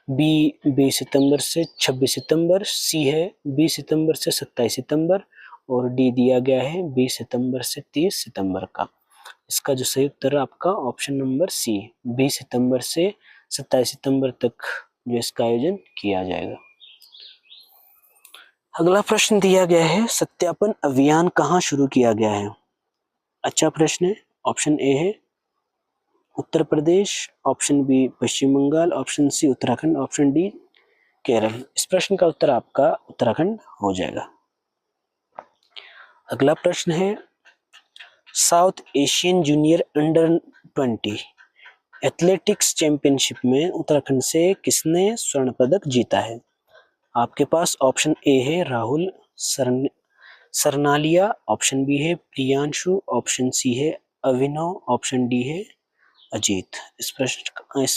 बी 20 सितंबर से 26 सितंबर, सी है 20 सितंबर से 27 सितंबर और डी दिया गया है 20 सितंबर से 30 सितंबर का। इसका जो सही उत्तर है आपका ऑप्शन नंबर सी, 20 सितंबर से 27 सितंबर तक जो इसका आयोजन किया जाएगा। अगला प्रश्न दिया गया है, सत्यापन अभियान कहाँ शुरू किया गया है? अच्छा प्रश्न है। ऑप्शन ए है Uttar Pradesh, option B Paschim Bengal, option C Uttarakhand, option D Kerala. इस प्रश्न का उत्तर आपका उत्तराखंड हो जाएगा। अगला प्रश्न है, south Asian junior under 20 athletics championship में उत्तराखंड से किसने स्वर्ण पदक जीता है? आपके पास ऑप्शन ए है राहुल सरनालिया, ऑप्शन बी है प्रियांशु, ऑप्शन सी है अभिनव, ऑप्शन डी है अजीत। इस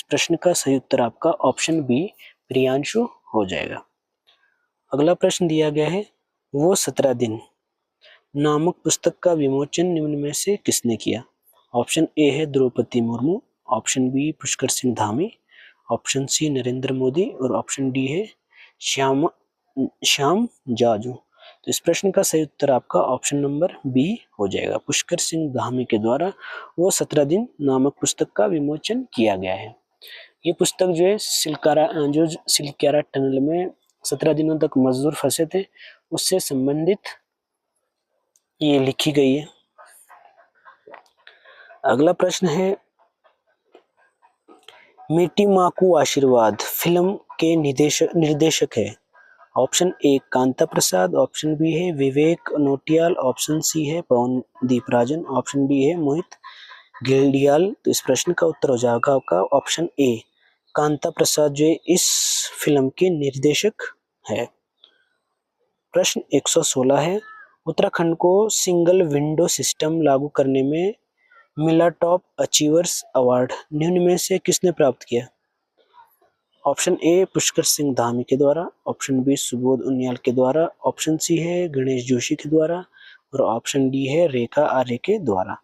प्रश्न का सही उत्तर आपका ऑप्शन बी प्रियांशु हो जाएगा। अगला प्रश्न दिया गया है, वो 17 दिन नामक पुस्तक का विमोचन निम्न में से किसने किया? ऑप्शन ए है Draupadi Murmu, option B Pushkar Singh Dhami, option C Narendra Modi और ऑप्शन डी है श्याम जाजू। तो इस प्रश्न का सही उत्तर आपका ऑप्शन नंबर बी हो जाएगा, पुष्कर सिंह धामी के द्वारा वो 17 दिन नामक पुस्तक का विमोचन किया गया है। ये पुस्तक जो है सिलक्यारा टनल में 17 दिनों तक मजदूर फंसे थे, उससे संबंधित ये लिखी गई है। अगला प्रश्न है, मीठी माँ को आशीर्वाद फिल्म के निर्देशक है। Option A Kanta Prasad, option B है विवेक नोटियाल, ऑप्शन सी है पवनदीप राजन, ऑप्शन डी है मोहित गिल्डियाल। तो इस प्रश्न का उत्तर हो जाएगा आपका ऑप्शन ए कांता प्रसाद जो इस फिल्म के निर्देशक है। प्रश्न 116 है, उत्तराखंड को सिंगल विंडो सिस्टम लागू करने में मिला टॉप अचीवर्स अवार्ड निम्न में से किसने प्राप्त किया? ऑप्शन ए पुष्कर सिंह धामी के द्वारा, ऑप्शन बी सुबोध उनियाल के द्वारा, ऑप्शन सी है गणेश जोशी के द्वारा और ऑप्शन डी है रेखा आर्य के द्वारा।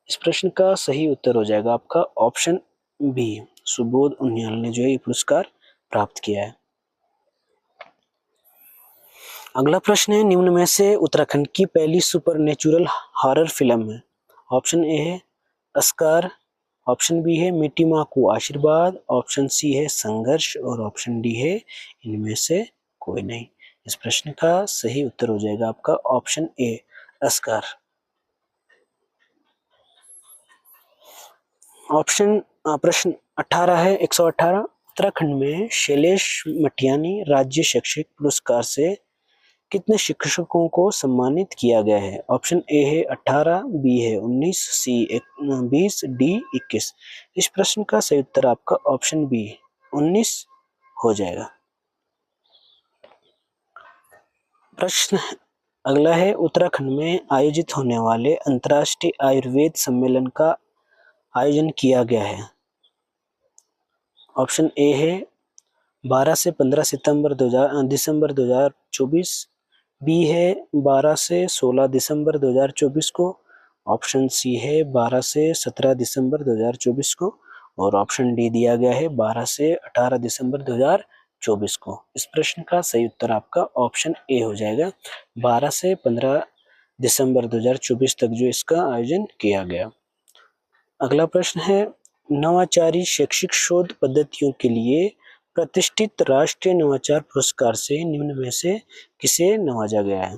इस प्रश्न का सही उत्तर हो जाएगा आपका ऑप्शन बी, सुबोध उनियाल ने जो है ये पुरस्कार प्राप्त किया है। अगला प्रश्न है, निम्न में से उत्तराखंड की पहली सुपरनेचुरल हॉरर फिल्म है। ऑप्शन ए है अस्कार, ऑप्शन बी है मीठी माँ को आशीर्वाद, ऑप्शन सी है संघर्ष और ऑप्शन डी है इनमें से कोई नहीं। इस प्रश्न का सही उत्तर हो जाएगा आपका ऑप्शन ए अस्कार। प्रश्न 18 है, 118, उत्तराखंड में शैलेश मटियानी राज्य शैक्षिक पुरस्कार से कितने शिक्षकों को सम्मानित किया गया है? ऑप्शन ए है 18, बी है 19, सी 20, डी 21। इस प्रश्न का सही उत्तर आपका ऑप्शन बी 19 हो जाएगा। प्रश्न अगला है, उत्तराखंड में आयोजित होने वाले अंतर्राष्ट्रीय आयुर्वेद सम्मेलन का आयोजन किया गया है। ऑप्शन ए है 12 से 15 दिसंबर 2024, बी है 12 से 16 दिसंबर 2024 को, ऑप्शन सी है 12 से 17 दिसंबर 2024 को और ऑप्शन डी दिया गया है 12 से 18 दिसंबर 2024 को। इस प्रश्न का सही उत्तर आपका ऑप्शन ए हो जाएगा, 12 से 15 दिसंबर 2024 तक जो इसका आयोजन किया गया। अगला प्रश्न है, नवाचारी शैक्षिक शोध पद्धतियों के लिए प्रतिष्ठित राष्ट्रीय नवाचार पुरस्कार से निम्न में से किसे नवाजा गया है?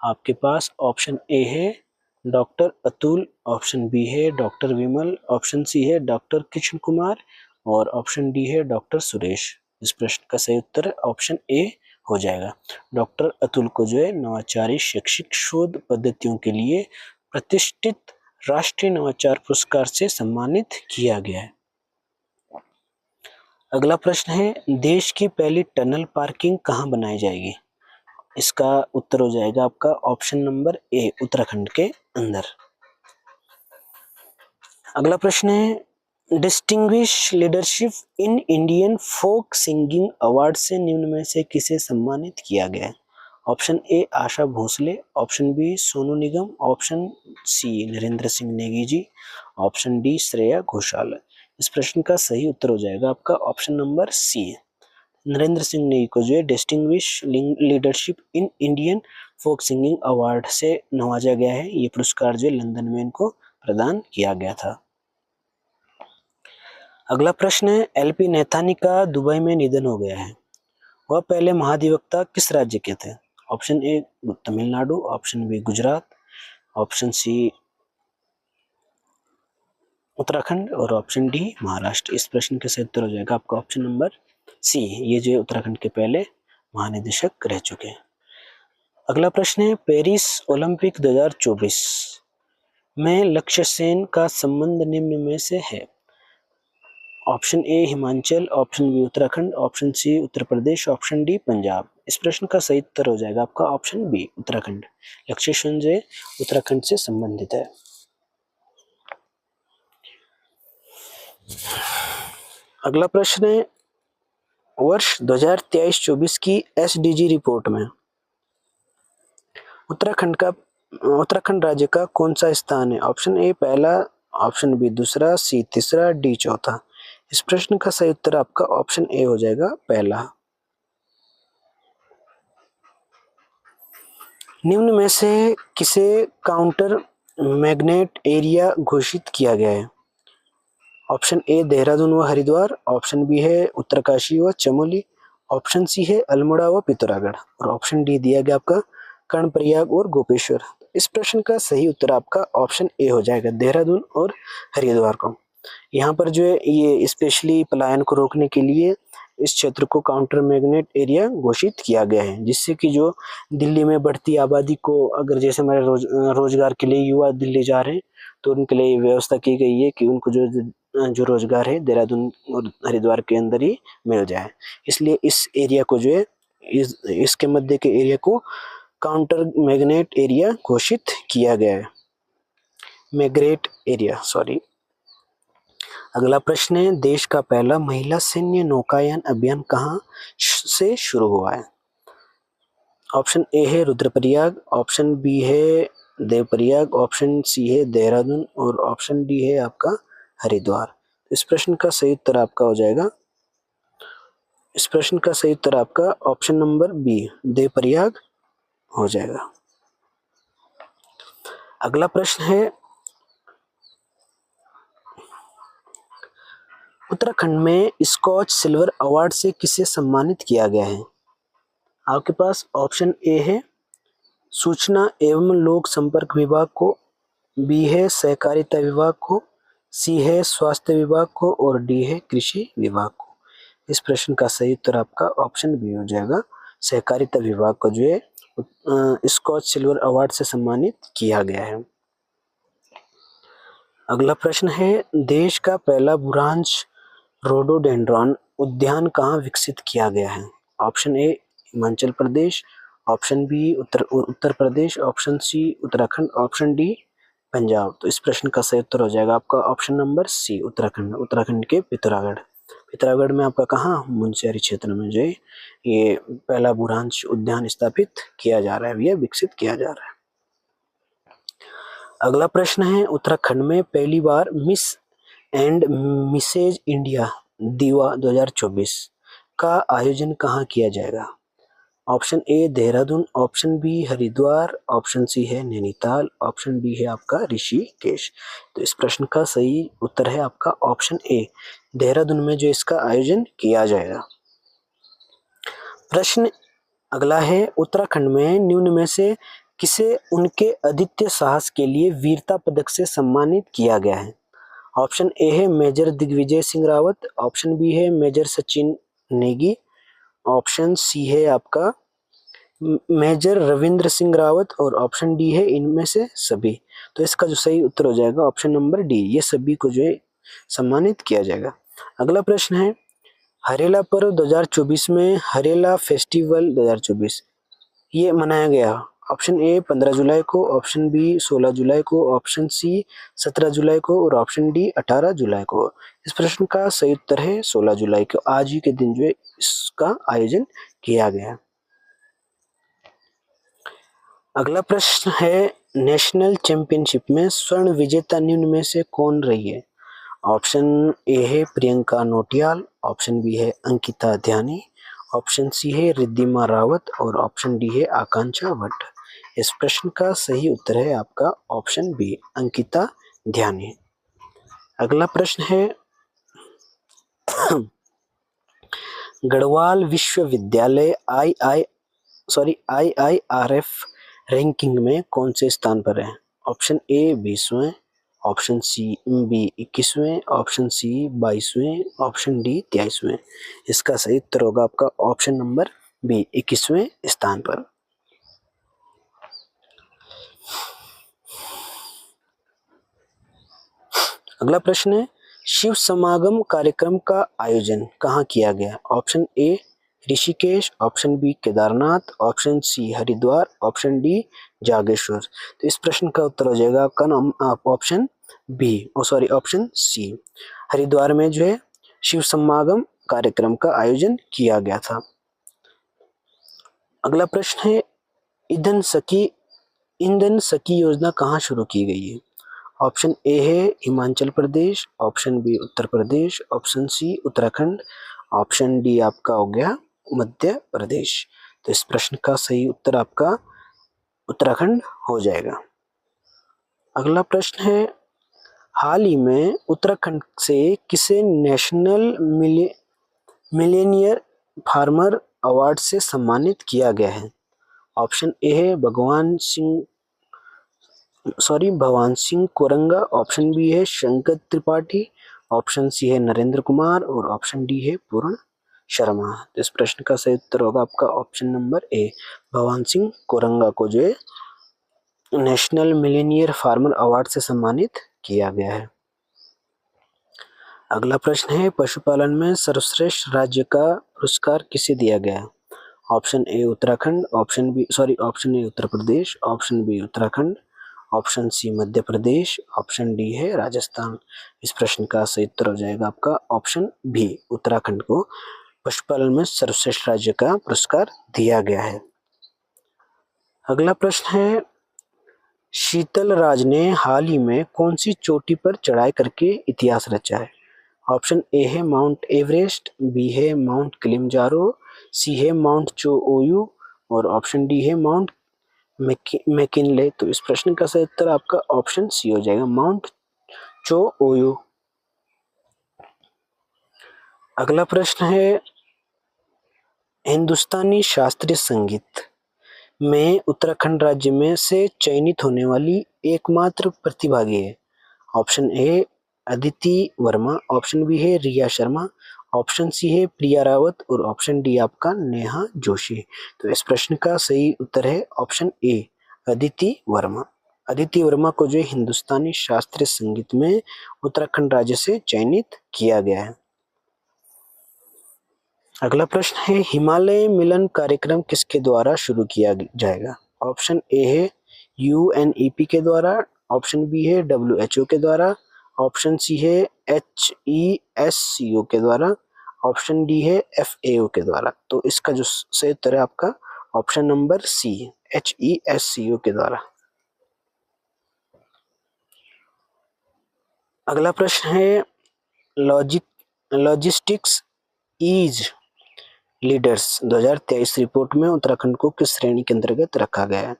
आपके पास ऑप्शन ए है डॉक्टर अतुल, ऑप्शन बी है डॉक्टर विमल, ऑप्शन सी है डॉक्टर कृष्ण कुमार और ऑप्शन डी है डॉक्टर सुरेश। इस प्रश्न का सही उत्तर ऑप्शन ए हो जाएगा। डॉक्टर अतुल को जो है नवाचारी शैक्षिक शोध पद्धतियों के लिए प्रतिष्ठित राष्ट्रीय नवाचार पुरस्कार से सम्मानित किया गया है। अगला प्रश्न है, देश की पहली टनल पार्किंग कहाँ बनाई जाएगी? इसका उत्तर हो जाएगा आपका ऑप्शन नंबर ए, उत्तराखंड के अंदर। अगला प्रश्न है, distinguish leadership in Indian folk singing award से निम्न में से किसे सम्मानित किया गया है? Option A Asha Bhosle, option B Sonu Nigam, option C Narendra Singh Negi ji, option D Shreya Ghoshal. इस प्रश्न का सही उत्तर हो जाएगा आपका option number C. Narendra Singh Negi को जो है distinguish leadership in Indian folk singing award से नवाजा गया है। ये पुरस्कार जो लंदन में इनको प्रदान किया गया था। अगला प्रश्न है, एलपी नैथानी का दुबई में निधन हो गया है। वह पहले महाधिवक्ता किस राज्य के थे? Option A Tamil Nadu, option B Gujarat, option C Uttarakhand और ऑप्शन डी महाराष्ट्र। इस प्रश्न का सही उत्तर हो जाएगा आपका ऑप्शन नंबर सी। ये जो उत्तराखंड के पहले महानिदेशक रह चुके हैं। अगला प्रश्न है, पेरिस ओलंपिक 2024 में लक्ष्य सेन का संबंध निम्न में से है? Option A Himachal, option B Uttarakhand, option C Uttar Pradesh, option D Punjab. इस प्रश्न का सही उत्तर हो जाएगा आपका ऑप्शन बी उत्तराखंड। लक्ष्य सेन जो उत्तराखंड से संबंधित है। अगला प्रश्न है, वर्ष 2023-24 की एसडीजी रिपोर्ट में उत्तराखंड राज्य का कौन सा स्थान है? ऑप्शन ए पहला, ऑप्शन बी दूसरा, सी तीसरा, डी चौथा। इस प्रश्न का सही उत्तर आपका ऑप्शन ए हो जाएगा पहला। निम्न में से किसे काउंटर मैग्नेट एरिया घोषित किया गया है? ऑप्शन ए देहरादून व हरिद्वार, ऑप्शन बी है उत्तरकाशी व चमोली, ऑप्शन सी है अल्मोड़ा व पिथौरागढ़ और ऑप्शन डी दिया गया आपका कर्णप्रयाग और गोपेश्वर। इस प्रश्न का सही उत्तर आपका ऑप्शन ए हो जाएगा, देहरादून और हरिद्वार को। यहाँ पर जो है ये स्पेशली पलायन को रोकने के लिए इस क्षेत्र को काउंटर मैग्नेट एरिया घोषित किया गया है, जिससे कि जो दिल्ली में बढ़ती आबादी को, अगर जैसे हमारे रोजगार के लिए युवा दिल्ली जा रहे हैं तो उनके लिए व्यवस्था की गई है कि उनको जो रोजगार है देहरादून और हरिद्वार के अंदर ही मिल जाए। इसलिए इस एरिया को जो है इसके मध्य के एरिया को काउंटर मैग्नेट एरिया घोषित किया गया है, मैग्नेट एरिया सॉरी। अगला प्रश्न है, देश का पहला महिला सैन्य नौकायन अभियान कहाँ से शुरू हुआ है? ऑप्शन ए है रुद्रप्रयाग, ऑप्शन बी है देवप्रयाग, ऑप्शन सी है देहरादून और ऑप्शन डी है आपका हरिद्वार। इस प्रश्न का सही उत्तर आपका हो जाएगा, इस प्रश्न का सही उत्तर आपका ऑप्शन नंबर बी देवप्रयाग हो जाएगा। अगला प्रश्न है, उत्तराखंड में स्कॉच सिल्वर अवार्ड से किसे सम्मानित किया गया है? आपके पास ऑप्शन ए है सूचना एवं लोक संपर्क विभाग को, बी है सहकारिता विभाग को, सी है स्वास्थ्य विभाग को और डी है कृषि विभाग को। इस प्रश्न का सही उत्तर आपका ऑप्शन बी हो जाएगा, सहकारिता विभाग को जो है स्कॉच सिल्वर अवार्ड से सम्मानित किया गया है। अगला प्रश्न है, देश का पहला बुरांश रोडोडेंड्रॉन उद्यान कहाँ विकसित किया गया है? Option A Himachal Pradesh, option B Uttar Pradesh, option C Uttarakhand, option D Punjab. तो इस प्रश्न का सही उत्तर हो जाएगा आपका option number C Uttarakhand. Uttarakhand के पिथौरागढ़ में आपका कहाँ मुनस्यारी क्षेत्र में जो है ये पहला बुरांश उद्यान स्थापित किया जा रहा है, यह विकसित किया जा रहा है। अगला प्रश्न है, उत्तराखंड में पहली बार miss and Mrs India diva 2024 का आयोजन कहाँ किया जाएगा? Option A Dehradun, option B Haridwar, option C है नैनीताल, ऑप्शन डी है आपका ऋषिकेश। तो इस प्रश्न का सही उत्तर है आपका ऑप्शन ए देहरादून में जो इसका आयोजन किया जाएगा। प्रश्न अगला है, उत्तराखंड में निम्न में से किसे उनके अद्वितीय साहस के लिए वीरता पदक से सम्मानित किया गया है? ऑप्शन ए है major Digvijay Singh Rawat, option B है major Sachin Negi, option C है आपका मेजर रविंद्र सिंह रावत और ऑप्शन डी है इनमें से सभी। तो इसका जो सही उत्तर हो जाएगा ऑप्शन नंबर डी, ये सभी को जो है सम्मानित किया जाएगा। अगला प्रश्न है हरेला पर्व 2024 में हरेला फेस्टिवल 2024 ये मनाया गया। ऑप्शन ए 15 जुलाई को, ऑप्शन बी 16 जुलाई को, ऑप्शन सी 17 जुलाई को और ऑप्शन डी 18 जुलाई को। इस प्रश्न का सही उत्तर है 16 जुलाई को, आज ही के दिन जो है इसका आयोजन किया गया। अगला प्रश्न है नेशनल चैंपियनशिप में स्वर्ण विजेता निम्न में से कौन रही है? ऑप्शन ए है प्रियंका नोटियाल, ऑप्शन बी है अंकिता ध्यानी, ऑप्शन सी है रिद्धिमा रावत और ऑप्शन डी है आकांक्षा भट्ट। इस प्रश्न का सही उत्तर है आपका ऑप्शन बी अंकिता ध्यानी। अगला प्रश्न है गढ़वाल विश्वविद्यालय IIRF रैंकिंग में कौन से स्थान पर है? ऑप्शन ए 20वें, ऑप्शन सी बी 21वें, ऑप्शन सी 22वें, ऑप्शन डी 23वें। इसका सही उत्तर होगा आपका ऑप्शन नंबर बी 21वें स्थान पर। अगला प्रश्न है शिव समागम कार्यक्रम का आयोजन कहाँ किया गया? Option A Rishikesh, option B Kedarnath, option C Haridwar, option D Jageshwar. तो इस प्रश्न का उत्तर हो जाएगा आपका option B option C, Haridwar में जो है शिव समागम कार्यक्रम का आयोजन किया गया था। अगला प्रश्न है ईंधन सखी योजना कहाँ शुरू की गई है? ऑप्शन ए है Himachal Pradesh, option B Uttar Pradesh, option C Uttarakhand, option D आपका हो गया मध्य प्रदेश। तो इस प्रश्न का सही उत्तर आपका उत्तराखंड हो जाएगा। अगला प्रश्न है हाल ही में उत्तराखंड से किसे नेशनल मिलेनियर फार्मर अवार्ड से सम्मानित किया गया है? ऑप्शन ए है भगवान सिंह कोरंगा, ऑप्शन बी है शंकर त्रिपाठी, ऑप्शन सी है नरेंद्र कुमार और ऑप्शन डी है पूर्ण शर्मा। इस प्रश्न का सही उत्तर होगा आपका ऑप्शन नंबर ए भगवान सिंह कोरंगा को जो है नेशनल मिलेनियर फार्मर अवार्ड से सम्मानित किया गया है। अगला प्रश्न है पशुपालन में सर्वश्रेष्ठ राज्य का पुरस्कार किसे दिया गया है? Option A Uttarakhand, option A Uttar Pradesh, option B Uttarakhand, option C Madhya Pradesh, option D है राजस्थान। इस प्रश्न का सही उत्तर हो जाएगा आपका ऑप्शन बी उत्तराखंड को पशुपालन में सर्वश्रेष्ठ राज्य का पुरस्कार दिया गया है। अगला प्रश्न है शीतल राज ने हाल ही में कौन सी चोटी पर चढ़ाई करके इतिहास रचा है? ऑप्शन ए है माउंट एवरेस्ट, बी है माउंट किलिमंजारो, सी है माउंट चो ओयू और ऑप्शन डी है माउंट मैकिनले। तो इस प्रश्न का सही उत्तर आपका ऑप्शन सी हो जाएगा माउंट चो ओयू। अगला प्रश्न है हिंदुस्तानी शास्त्रीय संगीत में उत्तराखंड राज्य में से चयनित होने वाली एकमात्र प्रतिभागी है। Option A Aditi Verma, option B है रिया शर्मा, ऑप्शन सी है प्रिया रावत और ऑप्शन डी आपका नेहा जोशी। तो इस प्रश्न का सही उत्तर है ऑप्शन ए अदिति वर्मा। अदिति वर्मा को जो हिंदुस्तानी शास्त्रीय संगीत में उत्तराखंड राज्य से चयनित किया गया है। अगला प्रश्न है हिमालय मिलन कार्यक्रम किसके द्वारा शुरू किया जाएगा? ऑप्शन ए है UNEP के द्वारा, ऑप्शन बी है WHO के द्वारा, ऑप्शन सी है HESCO के द्वारा, ऑप्शन डी है FAO के द्वारा। तो इसका जो सही उत्तर है आपका ऑप्शन नंबर सी HESCO के द्वारा। अगला प्रश्न है लॉजिस्टिक्स इज लीडर्स 2023 रिपोर्ट में उत्तराखंड को किस श्रेणी के अंतर्गत रखा गया है?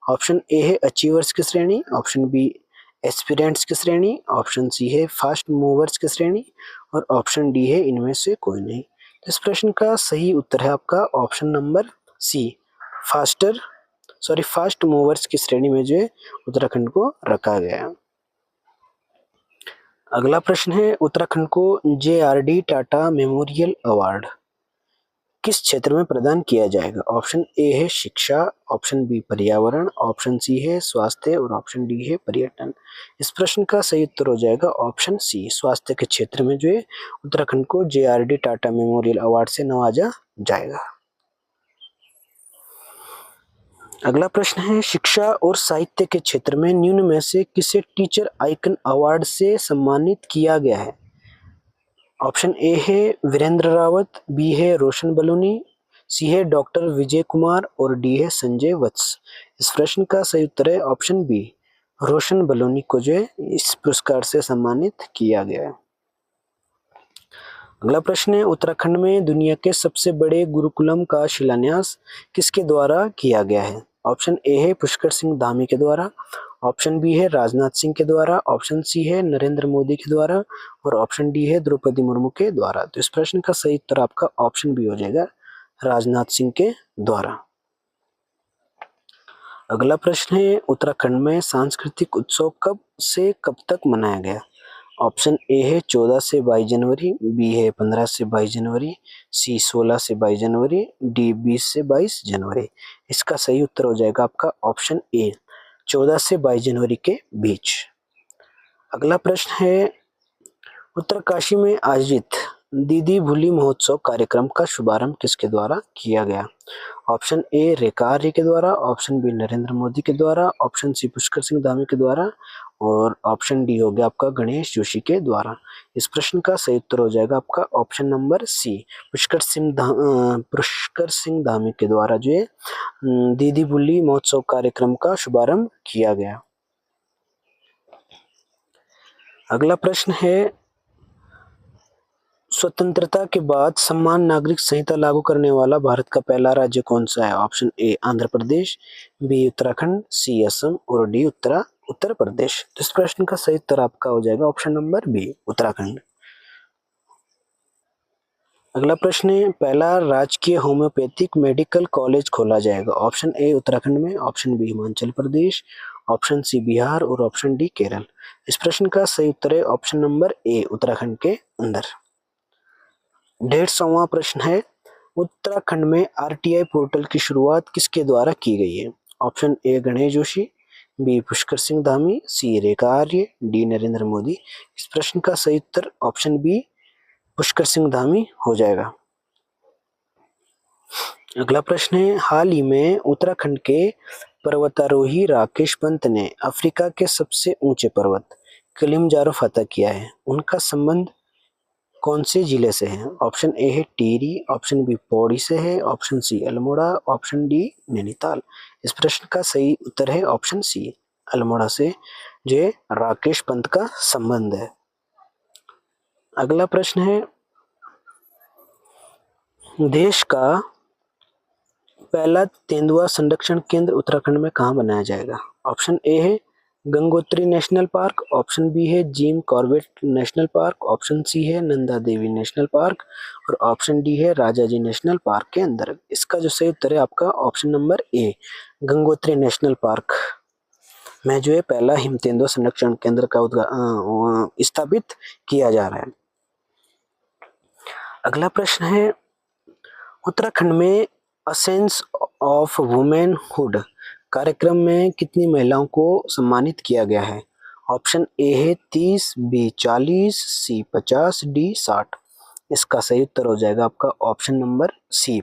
ऑप्शन ए है अचीवर्स की श्रेणी, ऑप्शन बी एस्पिरेंट्स की श्रेणी, ऑप्शन सी है फास्ट मूवर्स की श्रेणी और ऑप्शन डी है इनमें से कोई नहीं। इस प्रश्न का सही उत्तर है आपका option number C faster sorry fast movers की श्रेणी में जो है उत्तराखंड को रखा गया है। अगला प्रश्न है उत्तराखंड को JRD टाटा मेमोरियल अवार्ड किस क्षेत्र में प्रदान किया जाएगा? ऑप्शन ए है शिक्षा, ऑप्शन बी पर्यावरण, ऑप्शन सी है स्वास्थ्य और ऑप्शन डी है पर्यटन। इस प्रश्न का सही उत्तर हो जाएगा ऑप्शन सी, स्वास्थ्य के क्षेत्र में जो है उत्तराखंड को JRD टाटा मेमोरियल अवार्ड से नवाजा जाएगा। अगला प्रश्न है शिक्षा और साहित्य के क्षेत्र में निम्न में से किसे टीचर आइकन अवार्ड से सम्मानित किया गया है? ऑप्शन ए है वीरेंद्र रावत, बी है रोशन बलूनी, सी है डॉक्टर विजय कुमार और डी है संजय वत्स। इस प्रश्न का सही उत्तर है ऑप्शन बी, रोशन बलूनी को जो है इस पुरस्कार से सम्मानित किया गया है। अगला प्रश्न है उत्तराखंड में दुनिया के सबसे बड़े गुरुकुलम का शिलान्यास किसके द्वारा किया गया है? ऑप्शन ए है पुष्कर सिंह धामी के द्वारा, ऑप्शन बी है राजनाथ सिंह के द्वारा, ऑप्शन सी है नरेंद्र मोदी के द्वारा और ऑप्शन डी है द्रौपदी मुर्मू के द्वारा। तो इस प्रश्न का सही उत्तर आपका ऑप्शन बी हो जाएगा, राजनाथ सिंह के द्वारा। अगला प्रश्न है उत्तराखंड में सांस्कृतिक उत्सव कब से कब तक मनाया गया? ऑप्शन ए है 14 से 22 जनवरी, बी है 15 से 22 जनवरी, सी 16 से 22 जनवरी, डी 20 से 22 जनवरी। इसका सही उत्तर हो जाएगा आपका ऑप्शन ए, 14 से 22 जनवरी के बीच। अगला प्रश्न है उत्तरकाशी में आयोजित दीदी भूली महोत्सव कार्यक्रम का शुभारंभ किसके द्वारा किया गया? ऑप्शन ए रेखा आर्य के द्वारा, ऑप्शन बी नरेंद्र मोदी के द्वारा, ऑप्शन सी पुष्कर सिंह धामी के द्वारा और ऑप्शन डी हो गया आपका गणेश जोशी के द्वारा। इस प्रश्न का सही उत्तर हो जाएगा आपका option number C, Pushkar Singh Dhami के द्वारा जो है दीदी भूली महोत्सव कार्यक्रम का शुभारंभ किया गया। अगला प्रश्न है स्वतंत्रता के बाद समान नागरिक संहिता लागू करने वाला भारत का पहला राज्य कौन सा है? Option A Andhra Pradesh, B Uttarakhand, C Assam और डी उत्तर प्रदेश। तो इस प्रश्न का सही उत्तर आपका हो जाएगा ऑप्शन नंबर बी, उत्तराखंड। अगला प्रश्न है पहला राजकीय होम्योपैथिक मेडिकल कॉलेज खोला जाएगा? ऑप्शन ए उत्तराखंड में, option B Himachal Pradesh, option सी बिहार और ऑप्शन डी केरल। इस प्रश्न का सही उत्तर है ऑप्शन नंबर ए, उत्तराखंड के अंदर। 150वां प्रश्न है उत्तराखंड में RTI पोर्टल की शुरुआत किसके द्वारा की गई है? Option A Ganesh Joshi, B Pushkar Singh Dhami, C Rekha Arya, D Narendra Modi. इस प्रश्न का सही उत्तर ऑप्शन बी, पुष्कर सिंह धामी हो जाएगा। अगला प्रश्न है हाल ही में उत्तराखंड के पर्वतारोही राकेश पंत ने अफ्रीका के सबसे ऊंचे पर्वत किलिमंजारो फतह किया है। उनका संबंध कौन से जिले से है? ऑप्शन ए है टिहरी, ऑप्शन बी पौड़ी से है, option C Almora, option D Nainital. इस प्रश्न का सही उत्तर है ऑप्शन सी, अल्मोड़ा से जो राकेश पंत का संबंध है। अगला प्रश्न है देश का पहला तेंदुआ संरक्षण केंद्र उत्तराखंड में कहाँ बनाया जाएगा? ऑप्शन ए है Gangotri national park, option B है Jim Corbett national park, option C है नंदा देवी नेशनल पार्क और ऑप्शन डी है राजाजी नेशनल पार्क के अंदर। इसका जो सही उत्तर है आपका ऑप्शन नंबर ए, गंगोत्री नेशनल पार्क में जो है पहला हिम तेंदुआ संरक्षण केंद्र का स्थापित किया जा रहा है। अगला प्रश्न है उत्तराखंड में असेंस ऑफ वुमेनहुड कार्यक्रम में कितनी महिलाओं को सम्मानित किया गया है? ऑप्शन ए है 30, बी 40, सी 50, डी 60। इसका सही उत्तर हो जाएगा आपका ऑप्शन नंबर सी,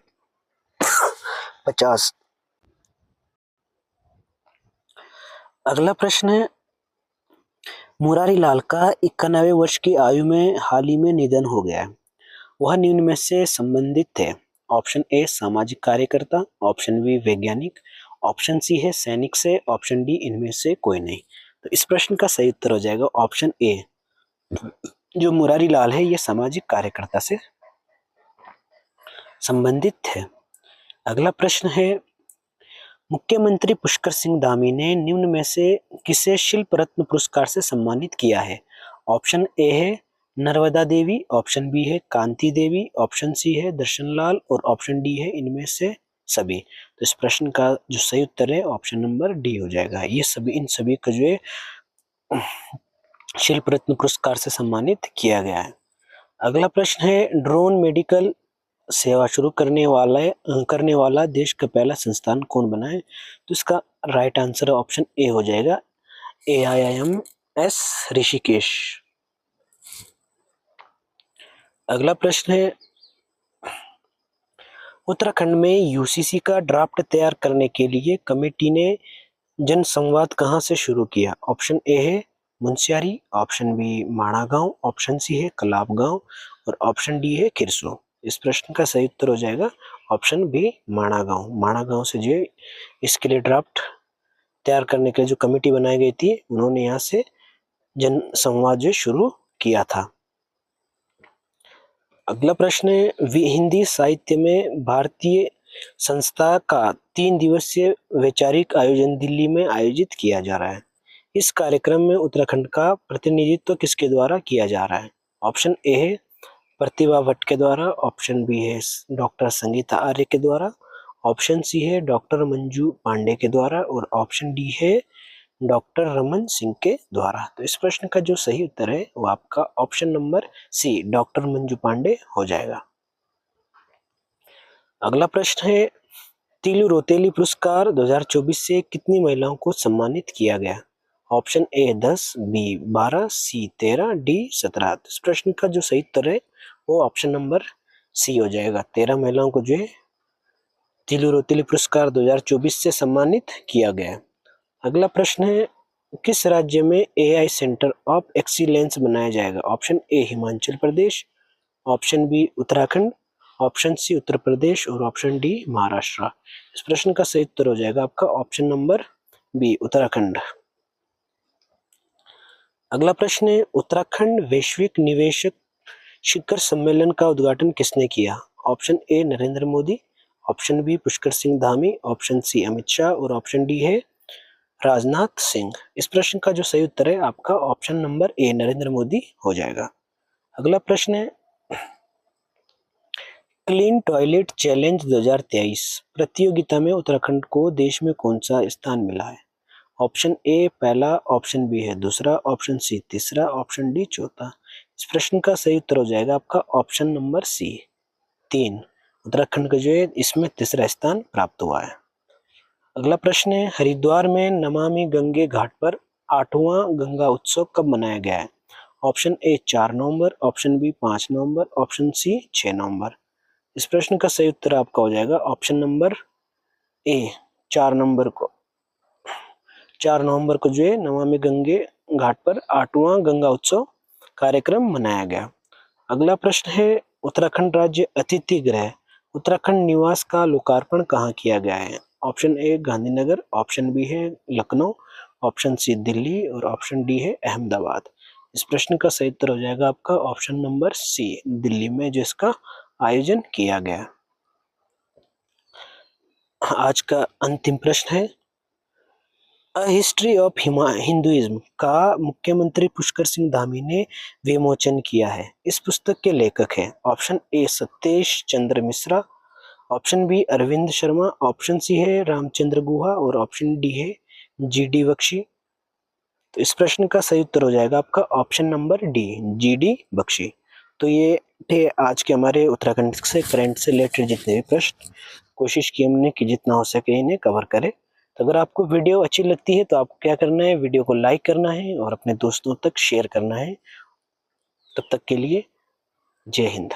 50। अगला प्रश्न है मुरारी लाल का 91 वर्ष की आयु में हाल ही में निधन हो गया है, वह निम्न में से संबंधित थे? ऑप्शन ए सामाजिक कार्यकर्ता, ऑप्शन बी वैज्ञानिक, ऑप्शन सी है सैनिक से, ऑप्शन डी इनमें से कोई नहीं। तो इस प्रश्न का सही उत्तर हो जाएगा ऑप्शन ए, जो मुरारी लाल है ये सामाजिक कार्यकर्ता से संबंधित थे। अगला प्रश्न है मुख्यमंत्री पुष्कर सिंह धामी ने निम्न में से किसे शिल्प रत्न पुरस्कार से सम्मानित किया है? ऑप्शन ए है नर्मदा देवी, ऑप्शन बी है कांति देवी, ऑप्शन सी है दर्शन लाल और ऑप्शन डी है इनमें से सभी। तो इस प्रश्न का जो सही उत्तर है ऑप्शन नंबर डी हो जाएगा। ये सभी, इन सभी को जो है शिल्प रत्न पुरस्कार से सम्मानित किया गया है। अगला प्रश्न है, ड्रोन मेडिकल सेवा शुरू करने वाला देश का पहला संस्थान कौन बना है? तो इसका राइट आंसर ऑप्शन ए हो जाएगा, AIIMS ऋषिकेश। अगला प्रश्न है, उत्तराखंड में UCC का ड्राफ्ट तैयार करने के लिए कमेटी ने जन संवाद कहां से शुरू किया? ऑप्शन ए है मुंशियारी, ऑप्शन बी माणा गांव, ऑप्शन सी है कलाब गांव और ऑप्शन डी है किरसो। इस प्रश्न का सही उत्तर हो जाएगा ऑप्शन बी माणा गांव। माणा गांव से जो इसके लिए ड्राफ्ट तैयार करने के लिए जो कमेटी बनाई गई थी, उन्होंने यहाँ से जन संवाद जो शुरू किया था। अगला प्रश्न है, हिंदी साहित्य में भारतीय संस्था का 3 दिवसीय वैचारिक आयोजन दिल्ली में आयोजित किया जा रहा है। इस कार्यक्रम में उत्तराखंड का प्रतिनिधित्व किसके द्वारा किया जा रहा है? ऑप्शन ए है प्रतिभा भट्ट के द्वारा, ऑप्शन बी है डॉक्टर संगीता आर्य के द्वारा, ऑप्शन सी है डॉक्टर मंजू पांडे के द्वारा और ऑप्शन डी है डॉक्टर रमन सिंह के द्वारा। तो इस प्रश्न का जो सही उत्तर है वो आपका option number C doctor Manju Pande हो जाएगा। अगला प्रश्न है, तीलू रोतेली पुरस्कार 2024 से कितनी महिलाओं को सम्मानित किया गया? Option A 10, B 12, C 13, D 17। तो इस प्रश्न का जो सही उत्तर है वो ऑप्शन नंबर सी हो जाएगा। 13 महिलाओं को जो है तीलू रोतेली पुरस्कार 2024 से सम्मानित किया गया। अगला प्रश्न है, किस राज्य में AI सेंटर ऑफ एक्सीलेंस बनाया जाएगा? Option A Himachal Pradesh, option B Uttarakhand, option C Uttar Pradesh और ऑप्शन डी महाराष्ट्र। इस प्रश्न का सही उत्तर हो जाएगा आपका ऑप्शन नंबर बी उत्तराखंड। अगला प्रश्न है, उत्तराखंड वैश्विक निवेशक शिखर सम्मेलन का उद्घाटन किसने किया? Option A Narendra Modi, option B Pushkar Singh Dhami, option C Amit Shah और ऑप्शन डी है राजनाथ सिंह। इस प्रश्न का जो सही उत्तर है आपका ऑप्शन नंबर ए नरेंद्र मोदी हो जाएगा। अगला प्रश्न है, क्लीन टॉयलेट चैलेंज 2023 प्रतियोगिता में उत्तराखंड को देश में कौन सा स्थान मिला है? ऑप्शन ए पहला, ऑप्शन बी है दूसरा, ऑप्शन सी तीसरा, ऑप्शन डी चौथा। इस प्रश्न का सही उत्तर हो जाएगा आपका ऑप्शन नंबर सी 3। उत्तराखंड का जो है इसमें तीसरा स्थान प्राप्त हुआ है। अगला प्रश्न है, हरिद्वार में नमामि गंगे घाट पर 8वां गंगा उत्सव कब मनाया गया है? ऑप्शन ए 4 नवंबर, ऑप्शन बी 5 नवंबर, ऑप्शन सी 6 नवंबर। इस प्रश्न का सही उत्तर आपका हो जाएगा ऑप्शन नंबर ए 4 नवंबर को। 4 नवंबर को जो है नमामि गंगे घाट पर 8वां गंगा उत्सव कार्यक्रम मनाया गया। अगला प्रश्न है, उत्तराखंड राज्य अतिथि गृह उत्तराखंड निवास का लोकार्पण कहाँ किया गया है? Option A Gandhinagar, option B है लखनऊ, ऑप्शन सी दिल्ली और ऑप्शन डी है अहमदाबाद। इस प्रश्न का सही उत्तर हो जाएगा आपका ऑप्शन नंबर सी दिल्ली में जो इसका आयोजन किया गया। आज का अंतिम प्रश्न है, अ हिस्ट्री ऑफ हिंदुइज्म का मुख्यमंत्री पुष्कर सिंह धामी ने विमोचन किया है। इस पुस्तक के लेखक हैं option A Satesh Chandra Mishra, option B Arvind Sharma, option C है रामचंद्र गुहा और ऑप्शन डी है GD बख्शी। तो इस प्रश्न का सही उत्तर हो जाएगा आपका option number D GD Bakshi. तो ये थे आज के हमारे उत्तराखंड से करंट से रिलेटेड जितने भी प्रश्न, कोशिश की हमने कि जितना हो सके इन्हें कवर करें। तो अगर आपको वीडियो अच्छी लगती है तो आपको क्या करना है, वीडियो को लाइक करना है और अपने दोस्तों तक शेयर करना है। तब तक के लिए जय हिंद।